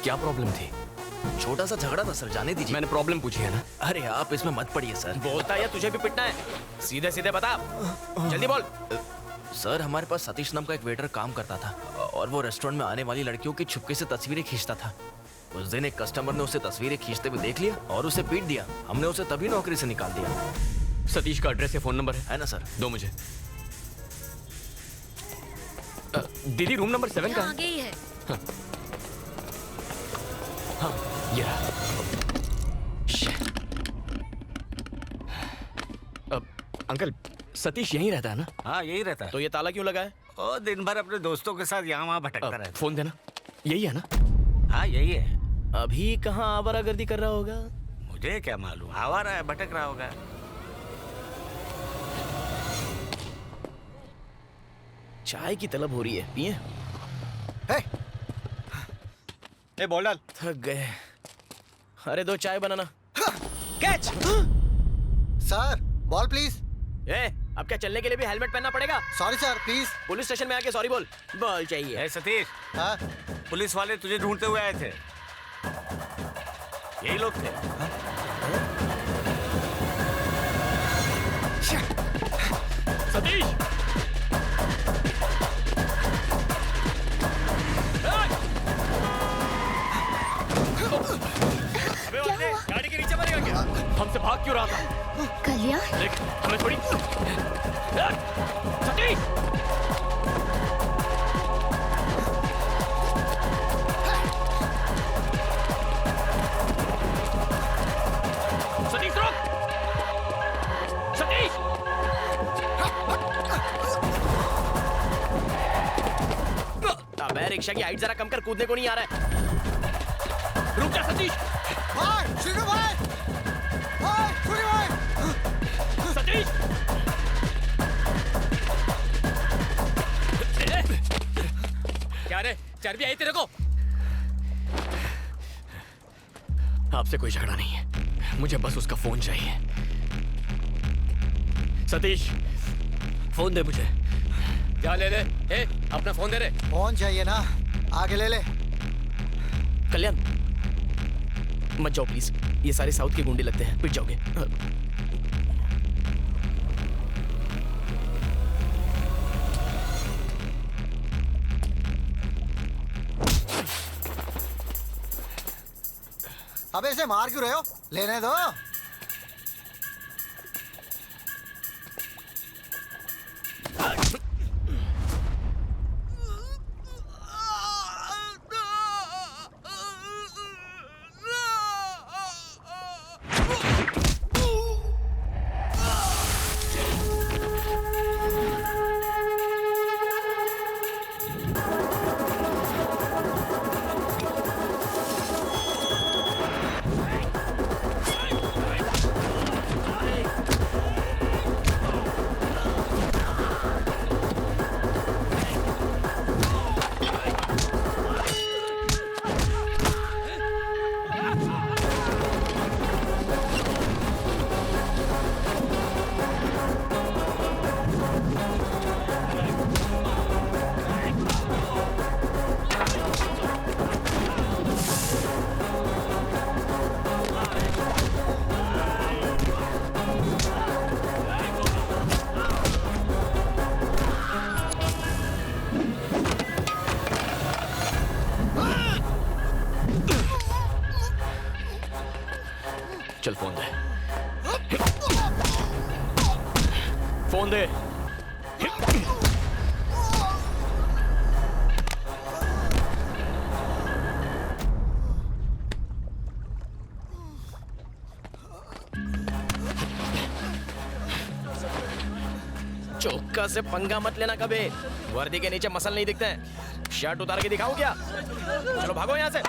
क्या प्रॉब्लम थी? छोटा सा झगड़ा था सर, जाने दीजिए। मैंने प्रॉब्लम पूछी है ना। अरे आप इसमें मत पड़िए सर। बोलता या तुझे भी पिटना है? सीधे सीधे बता, जल्दी बोल। सर हमारे पास सतीश नाम का एक वेटर काम करता था और वो रेस्टोरेंट में आने वाली लड़कियों की छुपके से तस्वीरें खींचता था। उस दिन एक कस्टमर ने उसे तस्वीरें खींचते हुए देख लिया और उसे पीट दिया। हमने उसे तभी नौकरी से निकाल दिया। सतीश का एड्रेस या फोन नंबर है ना सर? दो मुझे। दीदी रूम नंबर 7 का आगे ही है। हाँ ये रहा। अंकल सतीश यहीं रहता है ना? हाँ यही रहता है। तो ये ताला क्यों लगा है? ओ दिन भर अपने दोस्तों के साथ यहाँ वहाँ भटकता रहता है। फोन देना। यही है ना? हाँ यही है। अभी कहाँ आवारागर्दी कर रहा होगा? मुझे क्या मालूम, आवारा है, भटक रहा होगा। चाय की तलब हो रही है, पिए? ए बोल डाल। थक गए। अरे दो चाय बनाना। कैच। Sir ball please. अब क्या चलने के लिए भी हेलमेट पहनना पड़ेगा? Sorry sir please. Police station में आके सॉरी बोल। बॉल चाहिए। सतीश, हाँ? पुलिस वाले तुझे ढूंढते हुए आए थे। यही लोग थे। सतीश! गाड़ी के नीचे मरेगा क्या? हमसे भाग क्यों रहा था? कल्याण? देख हमें थोड़ी। सतीश! सतीश रुक! सतीश! अबे रिक्शा की हाइट जरा कम कर, कूदने को नहीं आ रहा है। रुक जा सतीश! भाई, शुरू भाई! भाई, शुरू भाई! सतीश! क्या रे, चर्बी आई तेरे को? आपसे कोई झगड़ा नहीं है, मुझे बस उसका फोन चाहिए। सतीश, फोन दे मुझे। क्या ले ले? ए, अपना फोन दे रे। फोन चाहिए ना, आगे ले ले। कल्याण मत जाओ प्लीज, ये सारे साउथ के गुंडे लगते हैं, पिट जाओगे। अबे इसे मार क्यों रहे हो? लेने दो। चल फोन दे, फोन दे। चौका से पंगा मत लेना कभी। वर्दी के नीचे मसल नहीं दिखते हैं। शर्ट उतार के दिखाऊं क्या? चलो भागो यहाँ से।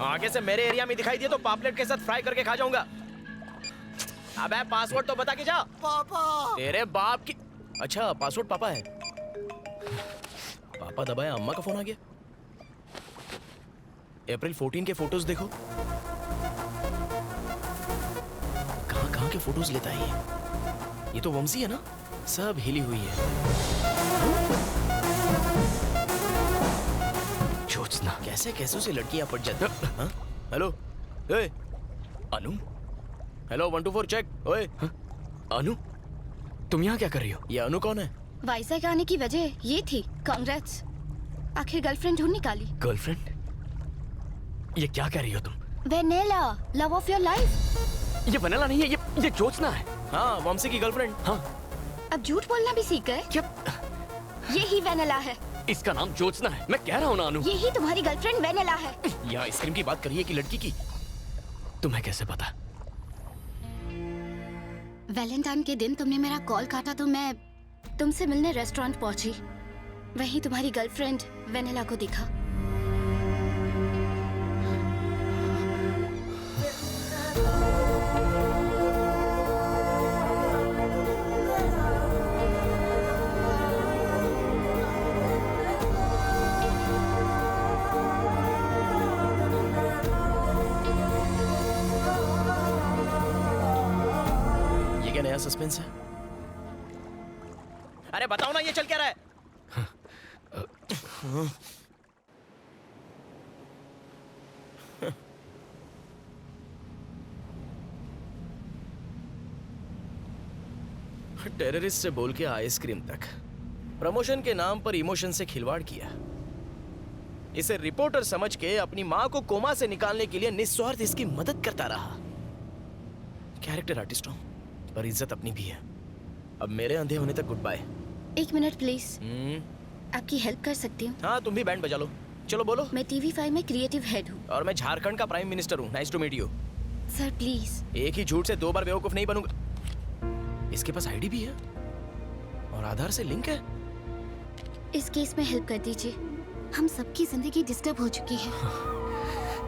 आगे से मेरे एरिया में दिखाई दिए तो पापलेट के साथ फ्राई करके खा जाऊंगा। अबे पासवर्ड तो बता के जा। पापा। तेरे बाप की। अच्छा पासवर्ड पापा है। पापा दबाया, अम्मा का फोन आ गया। अप्रैल 14 के फोटोज देखो। कहाँ के फोटोज लेता है ये तो वंशी है ना? सब हिली हुई है। ज्योत्सना कैसे कैसे से लड़कियां पट जाती हैं? हेलो ए अनु, हेलो 124 चेक। ओए अनु, तुम यहाँ क्या कर रही हो? ये अनु कौन है? वाइजैक आने की वजह ये थी। कांग्रेट्स, आखिर गर्लफ्रेंड ढूंढ निकाली। गर्लफ्रेंड? ये क्या कह रही हो तुम? Vennela, love of your life. ये वनीला नहीं है, ये ज्योत्सना है। हाँ, वंशी की गर्लफ्रेंड। हाँ। अब झूठ बोलना भी सीख गए? क्या? यही वेनेला है। इसका नाम ज्योत्सना है, मैं कह रहा हूँ ना अनु। यही तुम्हारी गर्लफ्रेंड वेनेला है। यहाँ आइसक्रीम की बात करिए कि लड़की की? तुम्हें कैसे पता? वैलेंटाइन के दिन तुमने मेरा कॉल काटा तो मैं तुमसे मिलने रेस्टोरेंट पहुंची। वहीं तुम्हारी गर्लफ्रेंड वेनेला को दिखा। नया सस्पेंस है। अरे बताओ ना, ये चल क्या रहा है? टेररिस्ट से बोल के आइसक्रीम तक, प्रमोशन के नाम पर इमोशन से खिलवाड़ किया। इसे रिपोर्टर समझ के अपनी मां को कोमा से निकालने के लिए निस्वार्थ इसकी मदद करता रहा। कैरेक्टर आर्टिस्ट हूं, पर इज्जत अपनी भी है। अब मेरे अंधे होने तक गुड बाय। 1 minute please. आपकी हेल्प कर सकती हूँ? हाँ, तुम भी बैंड बजा लो। चलो बोलो। मैं TV5 में क्रिएटिव हेड हूँ। और मैं झारखंड का प्राइम मिनिस्टर हूँ। Nice to meet you. Sir please. एक ही झूठ से 2 बार बेवकूफ नहीं बनूंगा। इसके पास आईडी भी है और आधार से लिंक है। इस केस में हेल्प कर दीजिए। हम सबकी जिंदगी डिस्टर्ब हो चुकी है।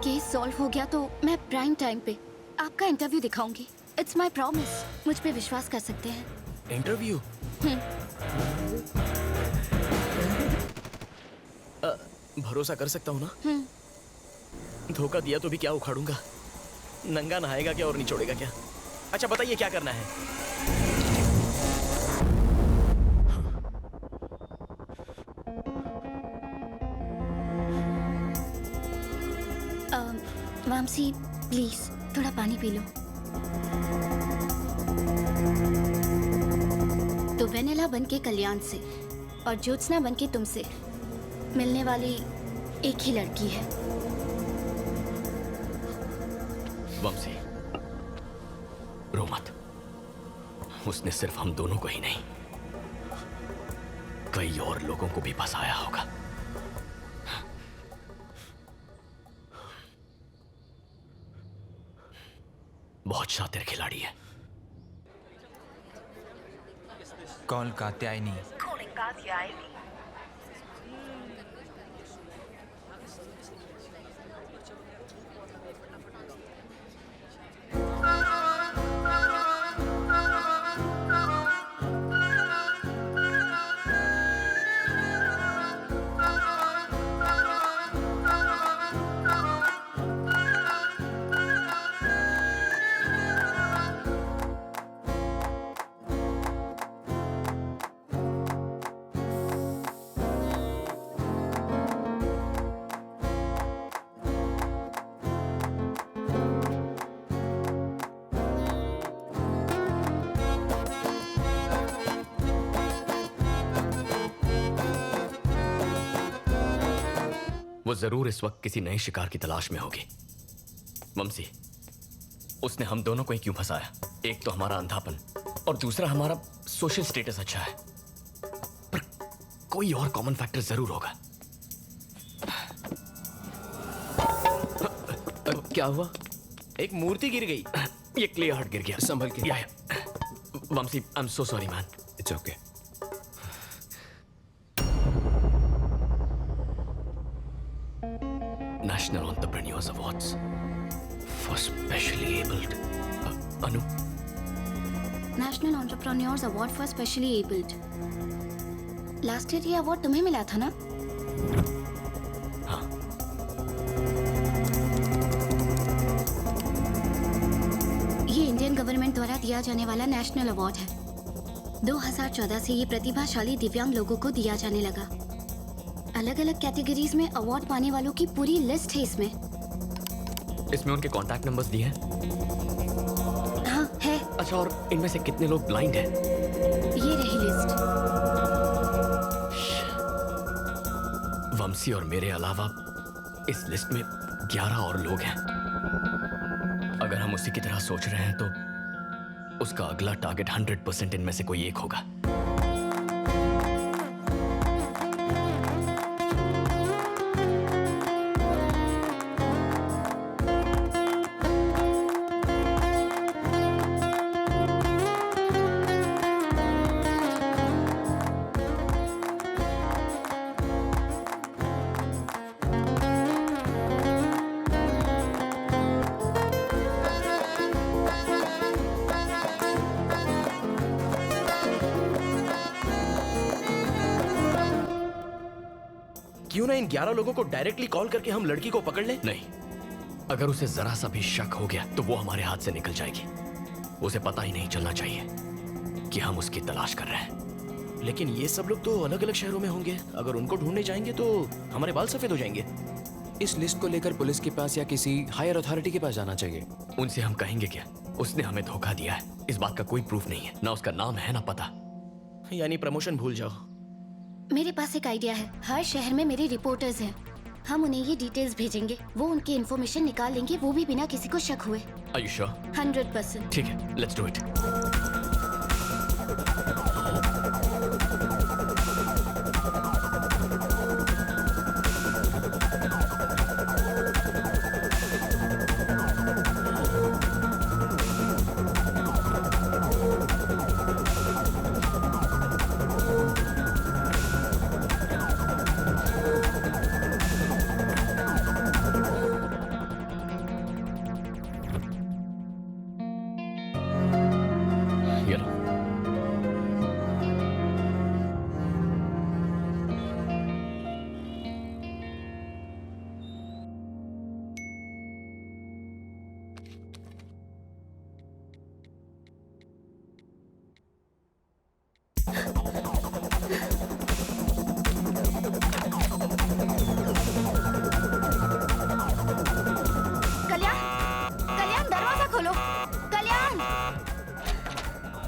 केस सॉल्व हो गया तो मैं प्राइम टाइम पे आपका इंटरव्यू दिखाऊंगी। It's my promise. मुझ पे विश्वास कर सकते हैं। इंटरव्यू? भरोसा कर सकता हूँ ना? धोखा दिया तो भी क्या उखाड़ूंगा? नंगा नहाएगा क्या और निचोड़ेगा क्या? अच्छा बताइए क्या करना है? वामसी प्लीज थोड़ा पानी पी लो। तो वेनेला बनके कल्याण से और ज्योत्सना बनके तुमसे मिलने वाली एक ही लड़की है। वंशी, रो मत। उसने सिर्फ हम दोनों को ही नहीं, कई और लोगों को भी फंसाया होगा। बहुत शातिर खिलाड़ी है। कॉल कात्यायनी। Calling Katyayani. वो जरूर इस वक्त किसी नए शिकार की तलाश में होगी। ममसी, उसने हम दोनों को ही क्यों फंसाया? एक तो हमारा अंधापन और दूसरा हमारा सोशल स्टेटस अच्छा है, पर कोई और कॉमन फैक्टर जरूर होगा। क्या हुआ? एक मूर्ति गिर गई। ये क्ले हार्ट गिर गया। संभल के। Vamshi, I am so sorry man. It's okay. National Entrepreneurs Awards for Specially Abled. Anu? National entrepreneurs award for specially abled. Last year ये अवार्ड तुम्हें मिला था ना? हाँ। ये इंडियन गवर्नमेंट द्वारा दिया जाने वाला नेशनल अवार्ड है। 2014 से ये प्रतिभाशाली दिव्यांग लोगों को दिया जाने लगा। अलग अलग कैटेगरीज में अवार्ड पाने वालों की पूरी लिस्ट है इसमें। इसमें उनके कॉन्टैक्ट नंबर्स दिए हैं? हाँ है। अच्छा, और इनमें से कितने लोग ब्लाइंड हैं? ये रही लिस्ट। वंशी और मेरे अलावा इस लिस्ट में 11 और लोग हैं। अगर हम उसी की तरह सोच रहे हैं तो उसका अगला टारगेट 100% इनमें से कोई एक होगा। क्यों ना इन 11 लोगों को डायरेक्टली कॉल करके हम लड़की को पकड़ लें? नहीं, अगर उसे जरा सा भी शक हो गया तो वो हमारे हाथ से निकल जाएगी। उसे पता ही नहीं चलना चाहिए कि हम उसकी तलाश कर रहे हैं। लेकिन ये सब लोग तो अलग अलग शहरों में होंगे। अगर उनको ढूंढने जाएंगे तो हमारे बाल सफेद हो जाएंगे। इस लिस्ट को लेकर पुलिस के पास या किसी हायर अथॉरिटी के पास जाना चाहिए। उनसे हम कहेंगे क्या? उसने हमें धोखा दिया है, इस बात का कोई प्रूफ नहीं है। ना उसका नाम है ना पता। यानी प्रमोशन भूल जाओ। मेरे पास एक आइडिया है। हर शहर में मेरे रिपोर्टर्स हैं। हम उन्हें ये डिटेल्स भेजेंगे, वो उनकी इन्फॉर्मेशन निकाल लेंगे, वो भी बिना किसी को शक हुए। Are you sure? 100%। ठीक है, लेट्स डू इट।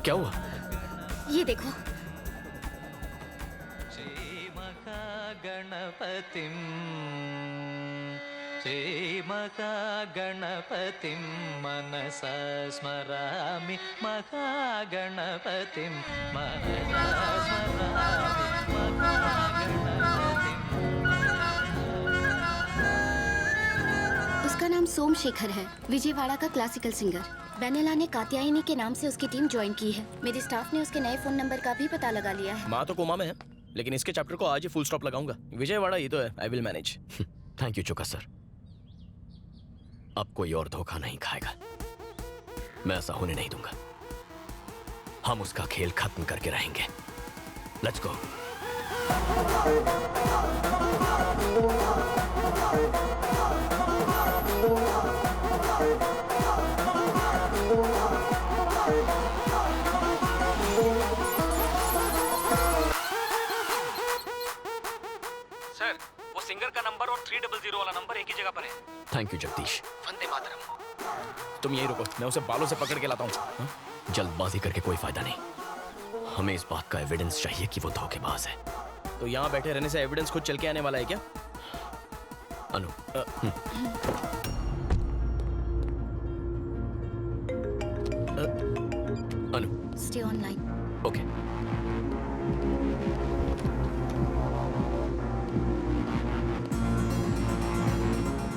क्या हुआ? ये देखो। गणपतिं श्रीमहागणपतिं मनसा स्मरामि महागणपतिं मनसा स्मरामि महागणपतिं। उसका नाम सोमशेखर है, विजयवाड़ा का क्लासिकल सिंगर। वेनेला ने कात्यायनी के नाम से उसकी टीम ज्वाइन की है। मेरे स्टाफ ने उसके नए फोन नंबर का भी पता लगा लिया है। माँ तो कोमा में है, लेकिन इसके चैप्टर को आज ही फुल स्टॉप लगाऊंगा। विजयवाड़ा ये तो है, I will manage. Thank you चुका सर। अब कोई और धोखा नहीं खाएगा, मैं ऐसा होने नहीं दूंगा। हम उसका खेल खत्म करके रहेंगे। Let's go. सर, वो सिंगर का नंबर और 300 वाला नंबर एक ही जगह पर है। Thank you Jagdish. वंदे मातरम। तुम यही रुको, मैं उसे बालों से पकड़ के लाता हूँ। जल्दबाजी करके कोई फायदा नहीं। हमें इस बात का एविडेंस चाहिए कि वो धोखेबाज है। तो यहाँ बैठे रहने से एविडेंस खुद चल के आने वाला है क्या? अनु, अनु, स्टे ऑनलाइन। ओके।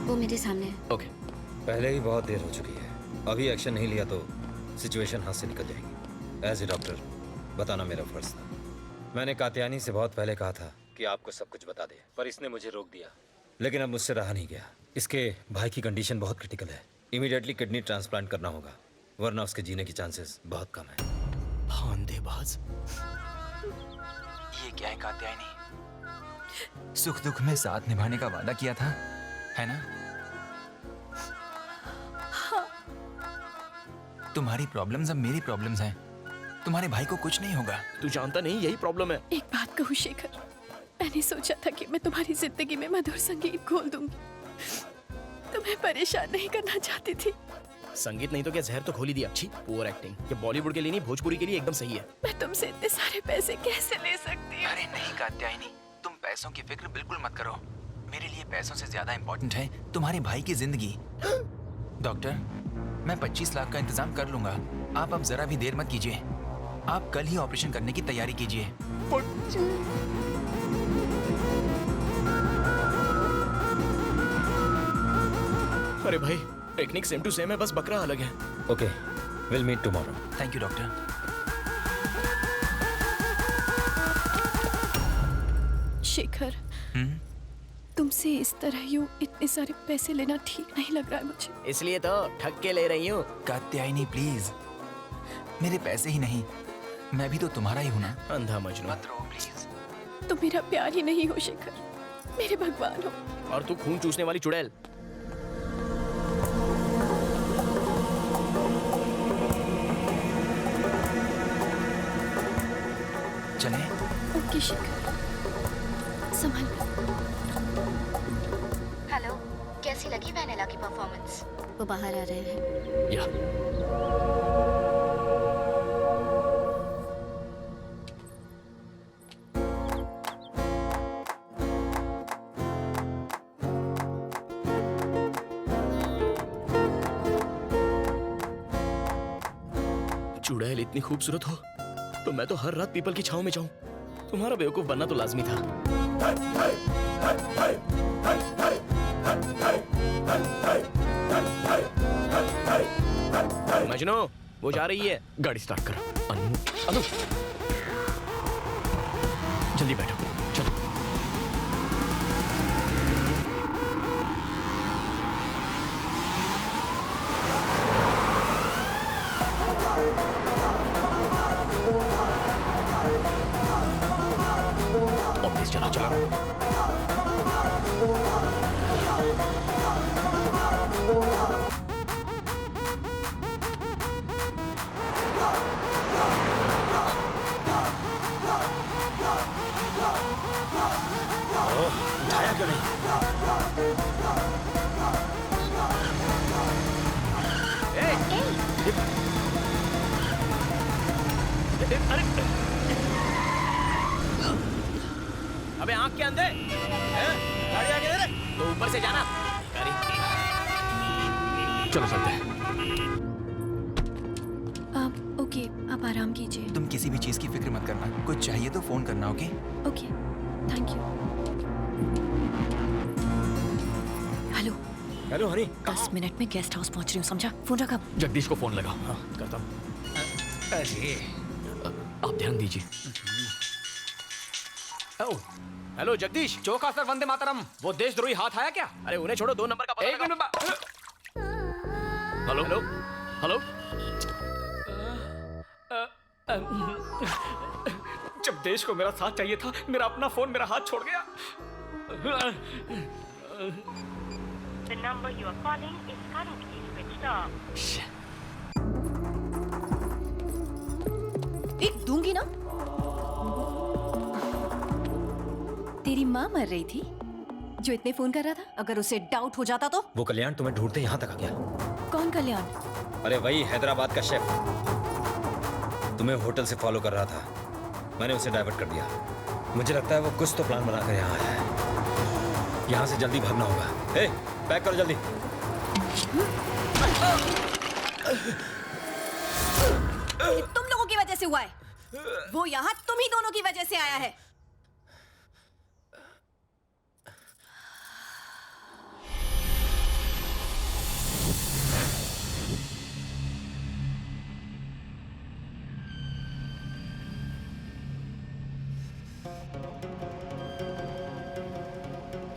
वो मेरे सामने है। ओके। पहले ही बहुत देर हो चुकी है, अभी एक्शन नहीं लिया तो सिचुएशन हाथ से निकल जाएगी। एज ए डॉक्टर बताना मेरा फर्ज था। मैंने कात्यायनी से बहुत पहले कहा था कि आपको सब कुछ बता दे, पर इसने मुझे रोक दिया। लेकिन अब मुझसे रहा नहीं गया। इसके भाई की कंडीशन बहुत क्रिटिकल है, इमीडिएटली किडनी ट्रांसप्लांट करना होगा, वरना उसके जीने की चांसेस बहुत कम है। भांदेबाज। ये क्या है कात्यायनी? सुख दुख में साथ निभाने का वादा किया था, है ना? तुम्हारी प्रॉब्लम्स अब मेरी प्रॉब्लम्स हैं। तुम्हारे भाई को कुछ नहीं होगा। तू जानता नहीं यही प्रॉब्लम है। एक बात कहूँ शेखर, मैंने सोचा था कि मैं तुम्हारी जिंदगी में मधुर संगीत खोल दूंगी। तुम्हें परेशान नहीं करना चाहती थी। संगीत नहीं तो क्या जहर तो खोल ही दिया। अच्छी पुअर एक्टिंग। ये बॉलीवुड के लिए नहीं, भोजपुरी के लिए एकदम सही है। मैं तुमसे इतने सारे पैसे कैसे ले सकती हूँ? अरे नहीं कात्यायनी, तुम पैसों की फिक्र बिल्कुल मत करो। मेरे लिए पैसों से ज्यादा इम्पोर्टेंट है तुम्हारे भाई की जिंदगी। डॉक्टर, मैं 25 लाख का इंतजाम कर लूंगा। आप अब जरा भी देर मत कीजिए। आप कल ही ऑपरेशन करने की तैयारी कीजिए। अरे भाई, टेक्निक सेम टू सेम है, बस बकरा अलग है। Okay, will meet tomorrow. Thank you doctor. Shekhar, तुमसे इस तरह यूं इतने सारे पैसे लेना ठीक नहीं लग रहा है मुझे। इसलिए तो ठग के ले रही हूँ। कात्यायनी प्लीज, मेरे पैसे ही नहीं, मैं भी तो तुम्हारा ही हूँ ना। अंधा मजनू। मत रो प्लीज। तुम मेरा प्यार ही नहीं हो शेखर, मेरे भगवान हो। और तू खून चूसने वाली चुड़ैल। चले? ओके शेखर, संभल कर। हेलो, कैसी लगी वेनेला की परफॉर्मेंस? वो बाहर आ रहे हैं। या चुड़ैल इतनी खूबसूरत हो तो मैं तो हर रात पीपल की छांव में जाऊं। तुम्हारा बेवकूफ बनना तो लाजमी था। मजनू, वो जा रही है। गाड़ी स्टार्ट करो। अनु, जल्दी बैठो, चलो। और तेज चला, चला। उठाया क्यों नहीं? अरे अबे आंख के अंधे, गाड़ी आगे दे रहे तो ऊपर से जाना। गाड़ी चलो चलते हैं। ओके, आप आराम कीजिए। तुम किसी भी चीज की फिक्र मत करना, कुछ चाहिए तो फोन करना, okay? Okay, thank you. Hello hello Honey, 10 minute में गेस्ट हाउस पहुंच रही हूँ, समझा? फोन रखा। जगदीश को फोन लगा। हाँ करता हूँ। अरे आप ध्यान दीजिए। हेलो जगदीश, चौका सर वंदे मातरम। वो देशद्रोही हाथ आया क्या? अरे उन्हें छोड़ो, 2 नंबर का पता एक मिनट। Hello hello hello. जब देश को मेरा साथ चाहिए था, मेरा अपना फोन मेरा हाथ छोड़ गया। The number you are calling is currently switched off. एक दूंगी ना। तेरी माँ मर रही थी जो इतने फोन कर रहा था। अगर उसे डाउट हो जाता तो? वो कल्याण तुम्हें ढूंढते यहाँ तक आ गया। कौन कल्याण? अरे वही हैदराबाद का शेफ, तुम्हें होटल से फॉलो कर रहा था। मैंने उसे डाइवर्ट कर दिया। मुझे लगता है वो कुछ तो प्लान बनाकर यहाँ आया है। यहाँ से जल्दी भागना होगा। ए, पैक करो जल्दी। ये तुम लोगों की वजह से हुआ है। वो यहाँ तुम ही दोनों की वजह से आया है।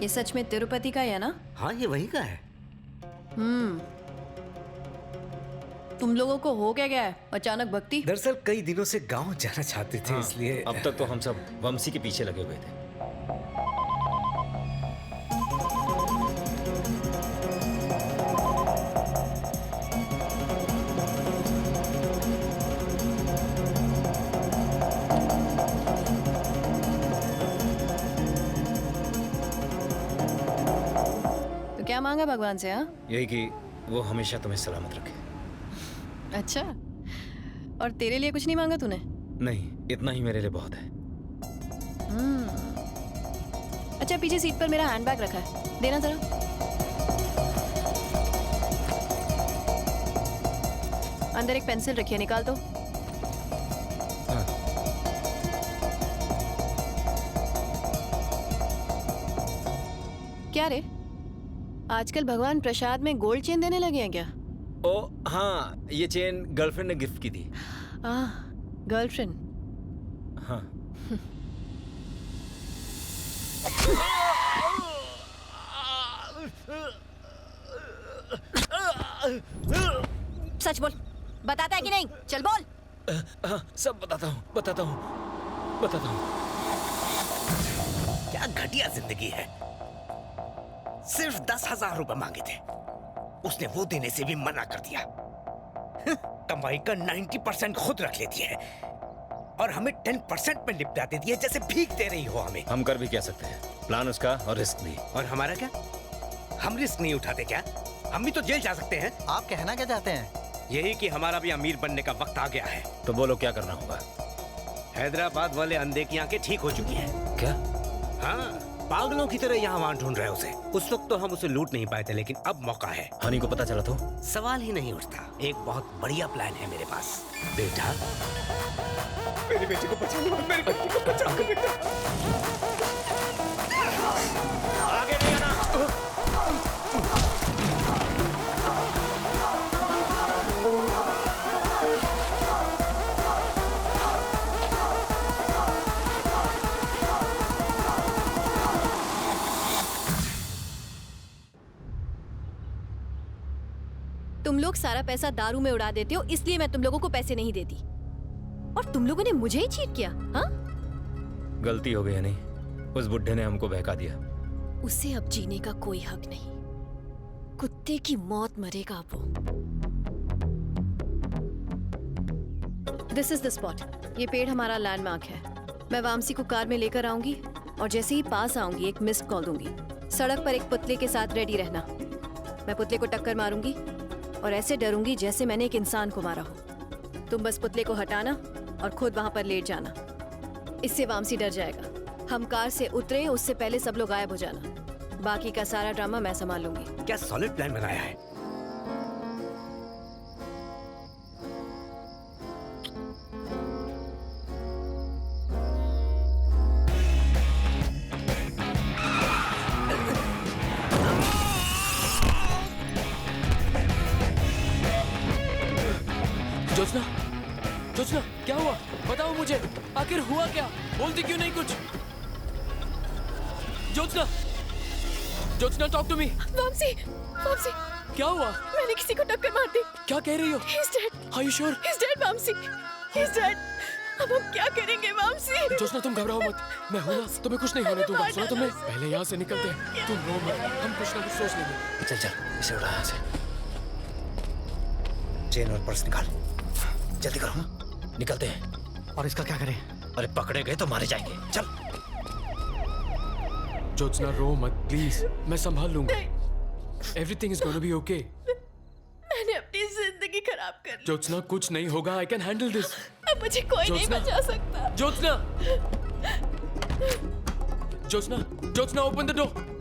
ये सच में तिरुपति का ही है ना? हाँ, ये वही का है। तुम लोगों को हो क्या गया है अचानक भक्ति? दरअसल कई दिनों से गांव जाना चाहते थे, इसलिए अब तक तो हम सब वंशी के पीछे लगे हुए थे। तो क्या मांगा भगवान से? हाँ, यही कि वो हमेशा तुम्हें सलामत रखे। अच्छा, और तेरे लिए कुछ नहीं मांगा तूने? नहीं, इतना ही मेरे लिए बहुत है। अच्छा, पीछे सीट पर मेरा हैंडबैग रखा है, देना जरा। अंदर एक पेंसिल रखी है, निकाल दो। क्या रे, आजकल भगवान प्रसाद में गोल्ड चेन देने लगे हैं क्या? ओ हाँ, ये चेन गर्लफ्रेंड ने गिफ्ट की थी। गर्लफ्रेंड? हाँ। सच बोल, बताता है कि नहीं? चल बोल। हाँ, सब बताता हूँ। क्या घटिया जिंदगी है। सिर्फ 10,000 रुपए मांगे थे, उसने वो देने से भी मना कर दिया। कमाई का 90% खुद रख लेती है और हमें 10% में निपटा देती है, जैसे भीख दे रही हो हमें। हम कर भी क्या सकते हैं, प्लान उसका और रिस्क भी। और हमारा क्या? हम रिस्क नहीं उठाते क्या? हम भी तो जेल जा सकते हैं। आप कहना क्या चाहते हैं? यही कि हमारा भी अमीर बनने का वक्त आ गया है। तो बोलो क्या करना होगा? हैदराबाद वाले अंधे की आंखें ठीक हो चुकी हैं। क्या? हाँ, पागलों की तरह यहाँ वहाँ ढूंढ रहे उसे। उस वक्त तो हम उसे लूट नहीं पाए थे, लेकिन अब मौका है। हनी को पता चला तो? सवाल ही नहीं उठता। एक बहुत बढ़िया प्लान है मेरे पास। बेटा, मेरी बेटी को बचा लो, मेरी बेटी को बचा लो बेटा। आगे नहीं आना। तुम लोग सारा पैसा दारू में उड़ा देते हो, इसलिए मैं तुम लोगों को पैसे नहीं देती। और तुम लोगों ने मुझे ही चीट किया। हाँ, गलती हो गई नहीं, उस बुड्ढे ने हमको बहका दिया। उसे अब जीने का कोई हक नहीं। कुत्ते की मौत मरेगा अब वो। This is the spot. ये पेड़ हमारा लैंडमार्क है। मैं वामसी को कार में लेकर आऊंगी और जैसे ही पास आऊंगी एक मिस्ड कॉल दूंगी। सड़क पर एक पुतले के साथ रेडी रहना। मैं पुतले को टक्कर मारूंगी और ऐसे डरूंगी जैसे मैंने एक इंसान को मारा हो। तुम बस पुतले को हटाना और खुद वहां पर लेट जाना। इससे वामसी डर जाएगा। हम कार से उतरे उससे पहले सब लोग गायब हो जाना। बाकी का सारा ड्रामा मैं संभाल लूंगी। क्या सॉलिड प्लान बनाया है। जोत्स्ना, जोत्स्ना, क्या हुआ? बताओ मुझे, आखिर हुआ क्या? बोलती क्यों नहीं कुछ? Jyotsna, Jyotsna, talk to me. Vamsi, Vamsi, क्या हुआ? मैंने किसी को टक्कर मार दी। क्या कह रही हो? He's dead. Are you sure? He's dead, Vamsi. He's dead. अब हम क्या करेंगे, वामसी? जोत्स्ना, तुम घबराओ मत, मैं हूं ना, तुम्हें कुछ नहीं होने दूंगा। सुना तुमने? पहले यहाँ से निकलते हैं, तुम रो मत, हम कुछ ना कुछ सोच लेंगे। चल चल, इसे उड़ा यहाँ से। चेन और पर्स निकाल, जल्दी करो, निकलते हैं। और इसका क्या करें? अरे पकड़े गए तो मारे जाएंगे, चल। जोत्स्ना, रो मत प्लीज, मैं संभाल लूंगा। Everything is gonna be okay. मैंने अपनी जिंदगी खराब कर ली। जोत्स्ना, कुछ नहीं होगा, आई कैन हैंडल दिस। अब मुझे कोई नहीं बचा सकता। Jyotsna, Jyotsna, Jyotsna, open the door.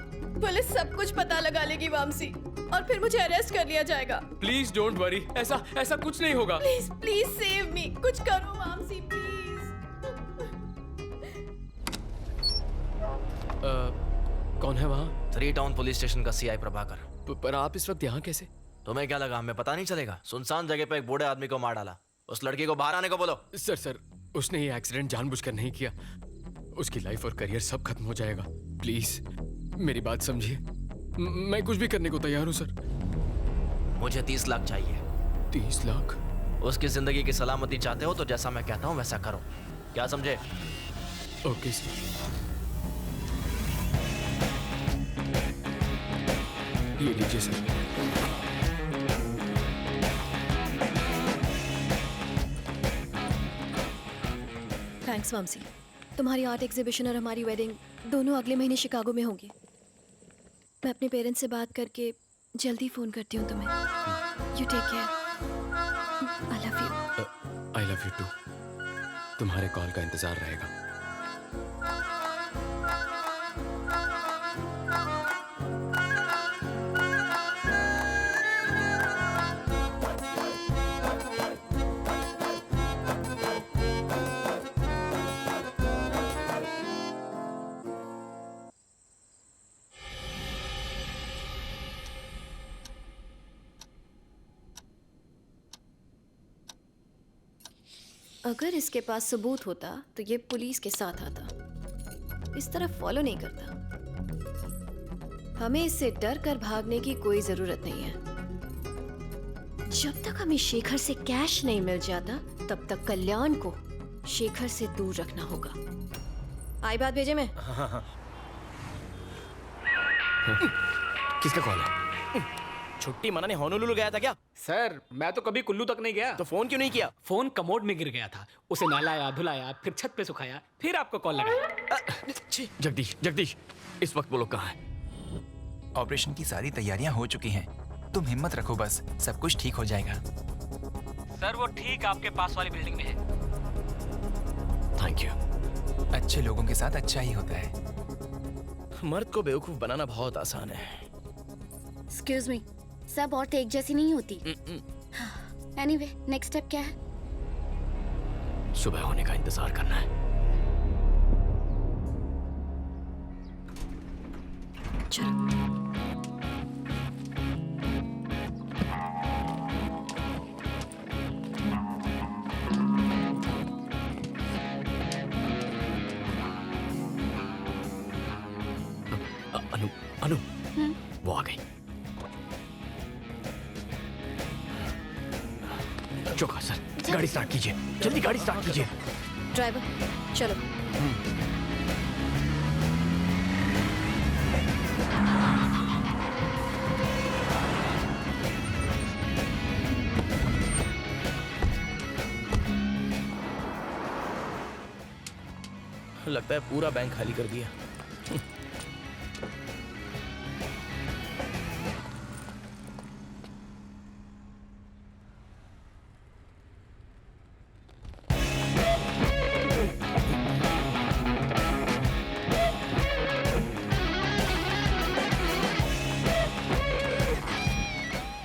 Police सब कुछ पता लगा लेगी, वामसी, और फिर मुझे अरेस्ट कर लिया जाएगा। प्लीज डोंट वरी, ऐसा कुछ नहीं होगा। प्लीज प्लीज सेव मी, कुछ करो वामसी, प्लीज। कौन है वहाँ? 3 टाउन पुलिस स्टेशन का सीआई प्रभाकर। पर आप इस वक्त यहाँ कैसे? तुम्हें क्या लगा हमें पता नहीं चलेगा? सुनसान जगह पे एक बूढ़े आदमी को मार डाला। उस लड़की को बाहर आने को बोलो। सर, उसने ये एक्सीडेंट जानबूझकर नहीं किया। उसकी लाइफ और करियर सब खत्म हो जाएगा। प्लीज मेरी बात समझिए, मैं कुछ भी करने को तैयार हूँ सर। मुझे 30 लाख चाहिए। 30 लाख? उसकी जिंदगी की सलामती चाहते हो तो जैसा मैं कहता हूँ वैसा करो, क्या समझे? Okay sir. ये लीजिए सर। थैंक्स वामसी। तुम्हारी आर्ट एग्जीबिशन और हमारी वेडिंग दोनों अगले महीने शिकागो में होंगी। मैं अपने पेरेंट्स से बात करके जल्दी फोन करती हूँ तुम्हें। You take care. I love you. I love you too. तुम्हारे कॉल का इंतजार रहेगा। अगर इसके पास सबूत होता तो ये पुलिस के साथ आता, इस तरह फॉलो नहीं करता। हमें इससे डर कर भागने की कोई जरूरत नहीं है। जब तक हमें शेखर से कैश नहीं मिल जाता तब तक कल्याण को शेखर से दूर रखना होगा। आई बात भेजे में? किसका कॉल है? छुट्टी मनाने होनोलुलु गया था क्या? सर मैं तो कभी कुल्लू तक नहीं गया। तो फोन क्यों नहीं किया? फोन कमोड में गिर गया था, उसे नहलाया धुलाया, फिर छत पे सुखाया, फिर आपको कॉल लगाया। जगदीश, इस वक्त वो लोग कहाँ हैं? ऑपरेशन की सारी तैयारियां हो चुकी हैं। तुम हिम्मत रखो, बस सब कुछ ठीक हो जाएगा। सर वो ठीक आपके पास वाली बिल्डिंग में है। Thank you. अच्छे लोगों के साथ अच्छा ही होता है। मर्द को बेवकूफ बनाना बहुत आसान है। एक्सक्यूज मी, सब औरतें एक जैसी नहीं होती। एनीवे, नेक्स्ट स्टेप क्या है? सुबह होने का इंतजार करना है। चलो। अनु, वो आ गई। चौका सर, गाड़ी स्टार्ट कीजिए, जल्दी गाड़ी स्टार्ट कीजिए। ड्राइवर चलो। लगता है पूरा बैंक खाली कर दिया।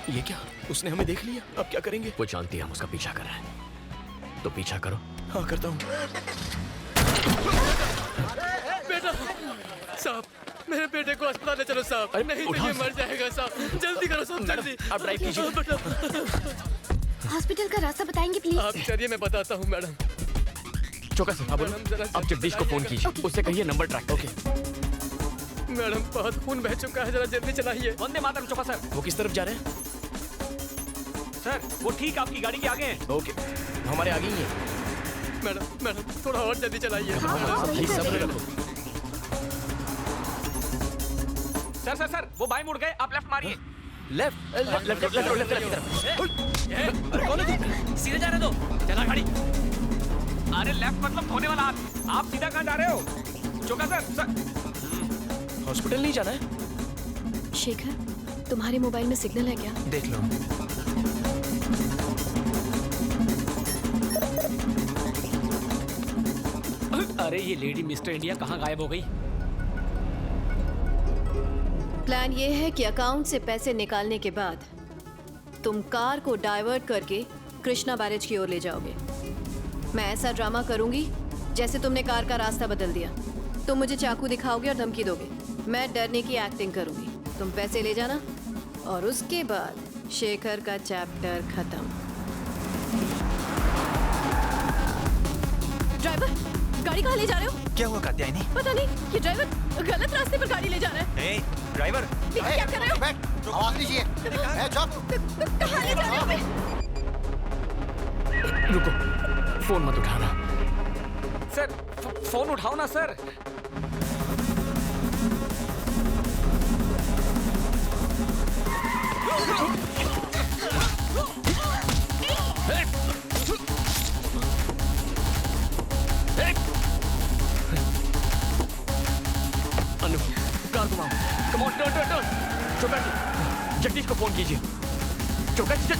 ये क्या? उसने हमें देख लिया, अब क्या करेंगे? वो जानती है हम उसका पीछा कर रहे हैं, तो पीछा करो। हाँ करता हूँ। बेटा, साहब, मेरे बेटे को अस्पताल ले चलो साहब। नहीं तो ये मर जाएगा साहब। जल्दी करो साहब, जल्दी। आप ड्राइव कीजिए। हॉस्पिटल का रास्ता बताएंगे प्लीज? आप चलिए मैं बताता हूँ मैडम। चौका सर आप जगदीश को फोन कीजिए, उससे कहिए नंबर ट्रैक। ओके मैडम बहुत खून बह चुका है, जरा जल्दी चलाइए। वंदे मातरम चौका सर। वो किस तरफ जा रहे हैं? सर वो ठीक आपकी गाड़ी के आगे हैं। ओके हमारे आगे ही है। मैडम थोड़ा और जल्दी चलाइए। प्लीज सब्र रखो। सर वो बाएं मुड़ गए, आप लेफ्ट मारिए। लेफ्ट की तरफ। अरे कौन है तू? सीधे जाने दो, चला गाड़ी। अरे लेफ्ट मतलब धोने वाला हाथ। आप सीधा कहाँ जा रहे हो? चौका सर हॉस्पिटल नहीं जाना है? शेखर, तुम्हारे मोबाइल में सिग्नल है क्या? देख लो। अरे ये लेडी मिस्टर इंडिया कहाँ गायब हो गई? प्लान ये है कि अकाउंट से पैसे निकालने के बाद तुम कार को डाइवर्ट करके कृष्णा बैरेज की ओर ले जाओगे। मैं ऐसा ड्रामा करूंगी जैसे तुमने कार का रास्ता बदल दिया। तुम मुझे चाकू दिखाओगे और धमकी दोगे। मैं डरने की एक्टिंग करूंगी। तुम पैसे ले जाना और उसके बाद शेखर का चैप्टर खत्म। ड्राइवर, गाड़ी कहाँ ले जा रहे हो? क्या हुआ कात्यायनी? पता नहीं, ये ड्राइवर गलत रास्ते पर गाड़ी ले जा रहा है। हे ड्राइवर, क्या कर रहे हो? आवाज दीजिए। कहाँ ले जा रहे हो हमें? रुको, फोन मत उठाना। सर फोन उठाओ ना सर। अनु, कार घुमाओ। Come on, turn. Chowka ji, Jagdish को फोन कीजिए। Chowka sir.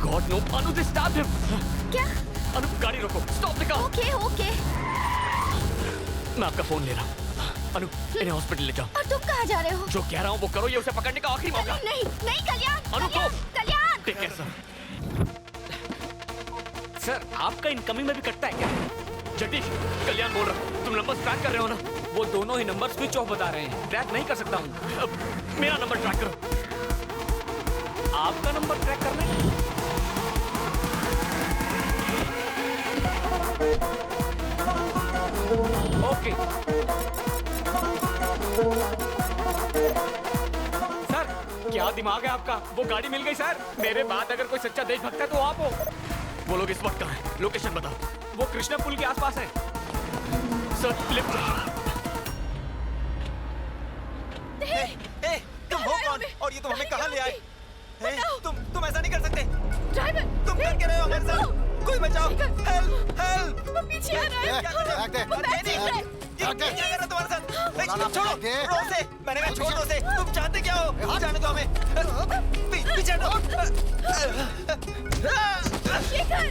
God no, Anu they stopped him. क्या? अनु गाड़ी रोको, स्टॉप द कार। ओके। मैं आपका फोन ले रहा हूँ। अनु इन्हें हॉस्पिटल ले जाओ। और तुम कहाँ जा रहे हो? जो कह रहा हूँ वो करो, ये उसे पकड़ने का आखिरी मौका। नहीं कल्याण। अनु को Kalyan. Take care sir. Sir आपका इनकमिंग में भी कटता है क्या? जगदीश, कल्याण बोल रहा हूँ। तुम नंबर ट्रैक कर रहे हो ना? वो दोनों ही नंबर स्विच ऑफ बता रहे हैं। ट्रैक नहीं कर सकता हूँ। मेरा नंबर ट्रैक करो। आपका नंबर ट्रैक करना है? ओके सर, क्या दिमाग है आपका? वो गाड़ी मिल गई सर। मेरे बाद अगर कोई सच्चा देशभक्त है तो आप हो। वो लोग इस वक्त कहाँ हैं? लोकेशन बताओ। वो कृष्णा पुल के आसपास है। Sir lift. तुम हो कौन और ये तुम हमें कहाँ ले आए? तुम ऐसा नहीं कर सकते। ड्राइवर, तुम कर के रहे हो हमारे साथ। कोई बचाओ। हेल्प। वो पीछे आ रहा है। क्या कर रहे हो? क्या कर रहा है तुम्हारे साथ? छोड़ो उसे। मैंने कहा छोड़ दो उसे। तुम चाहते क्या हो? जाने दो हमें। पीछे हटो। शेखर,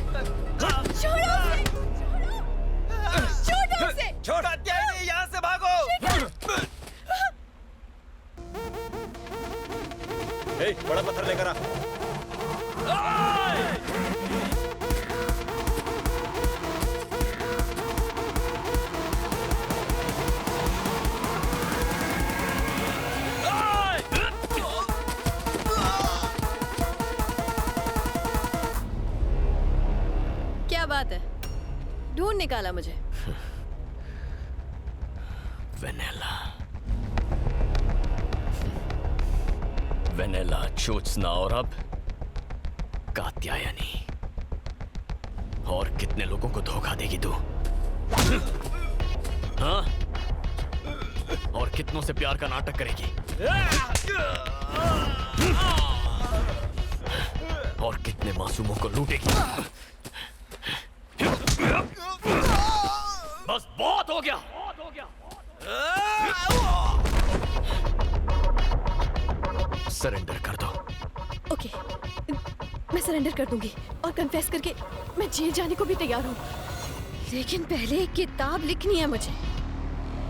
छोड़ो उसे। छोड़ कात्यायनी, यहाँ से भागो। बड़ा पत्थर लेकर आ। क्या बात है? ढूंढ निकाला मुझे। वेनेला, ज्योत्सना और अब कात्यायनी। और कितने लोगों को धोखा देगी तू? हाँ? और कितनों से प्यार का नाटक करेगी? और कितने मासूमों को लूटेगी? बस बहुत हो गया। सरेंडर कर दो। ओके, मैं सरेंडर कर दूंगी और कन्फेस करके मैं जेल जाने को भी तैयार हूँ। लेकिन पहले एक किताब लिखनी है मुझे,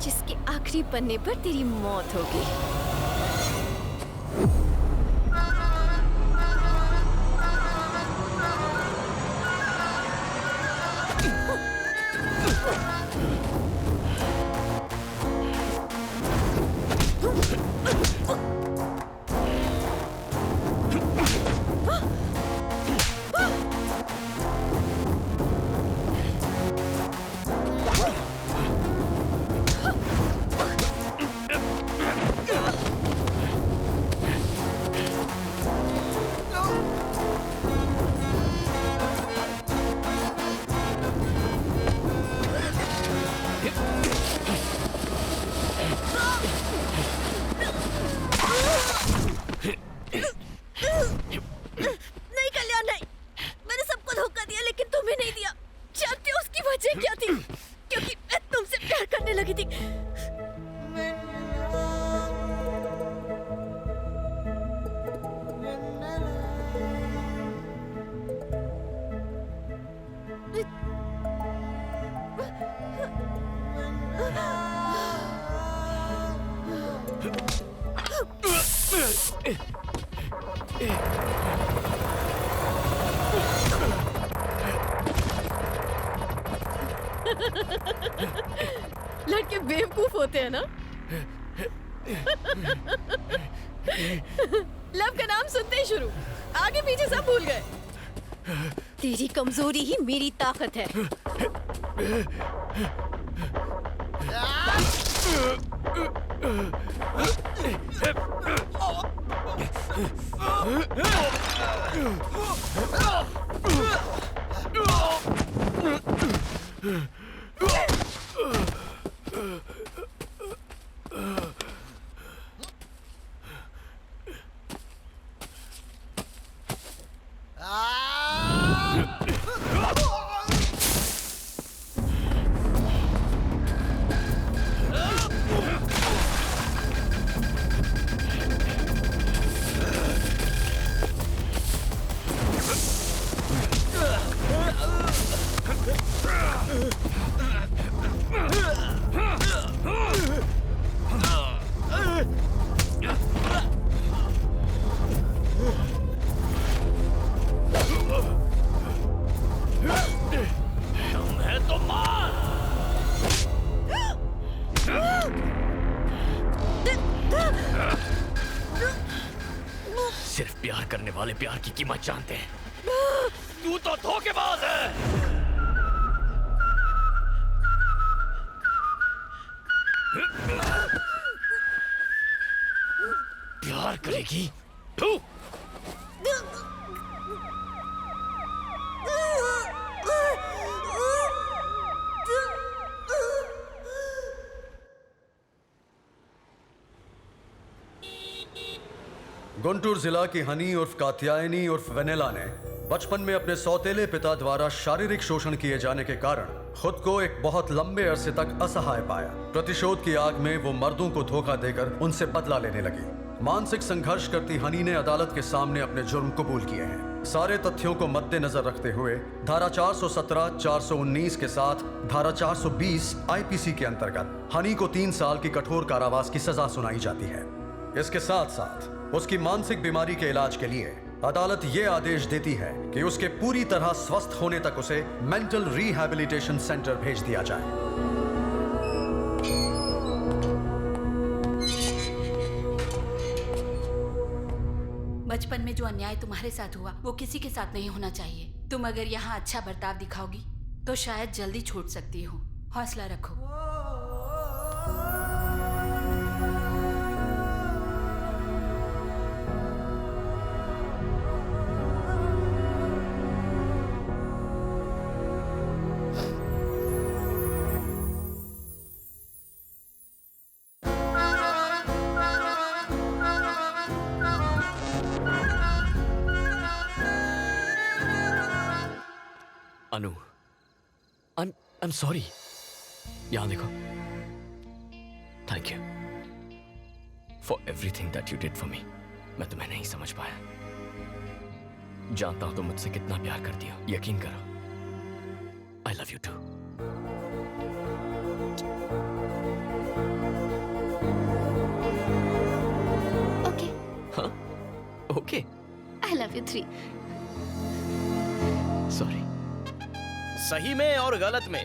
जिसके आखिरी पन्ने पर तेरी मौत होगी। लड़के बेवकूफ होते हैं ना। लव का नाम सुनते ही शुरू, आगे पीछे सब भूल गए। तेरी कमजोरी ही मेरी ताकत है। सिर्फ प्यार करने वाले प्यार की कीमत जानते हैं। तू तो धोखेबाज है। प्यार करेगी तू? गुंटूर जिला की हनी उर्फ कात्यायनी उर्फ वेनेला ने बचपन में अपने सौतेले पिता द्वारा शारीरिक शोषण किए जाने के कारण खुद को एक बहुत लंबे अरसे तक असहाय पाया। प्रतिशोध की आग में वो मर्दों को धोखा देकर उनसे बदला लेने लगी। मानसिक संघर्ष करती हनी ने अदालत के सामने अपने जुर्म कबूल किए हैं। सारे तथ्यों को मद्देनजर रखते हुए धारा 417, 419 के साथ धारा 420 आईपीसी के अंतर्गत हनी को 3 साल की कठोर कारावास की सजा सुनाई जाती है। इसके साथ साथ उसकी मानसिक बीमारी के इलाज के लिए अदालत ये आदेश देती है कि उसके पूरी तरह स्वस्थ होने तक उसे मेंटल रिहैबिलिटेशन सेंटर भेज दिया जाए। बचपन में जो अन्याय तुम्हारे साथ हुआ वो किसी के साथ नहीं होना चाहिए। तुम अगर यहाँ अच्छा बर्ताव दिखाओगी तो शायद जल्दी छूट सकती हो। हौसला रखो। अनु, I'm sorry। यहाँ देखो। Thank you for everything that you did for me। मैं तुम्हें नहीं समझ पाया। जानता हूं तुम मुझसे कितना प्यार करती हो। यकीन करो। I love you too। Okay। हाँ? Okay। I love you 3। Sorry। सही में और गलत में,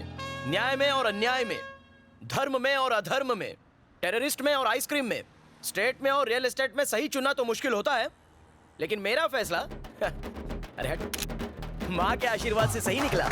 न्याय में और अन्याय में, धर्म में और अधर्म में, टेररिस्ट में और आइसक्रीम में, स्टेट में और रियल एस्टेट में सही चुनना तो मुश्किल होता है, लेकिन मेरा फैसला अरे हट, माँ के आशीर्वाद से सही निकला।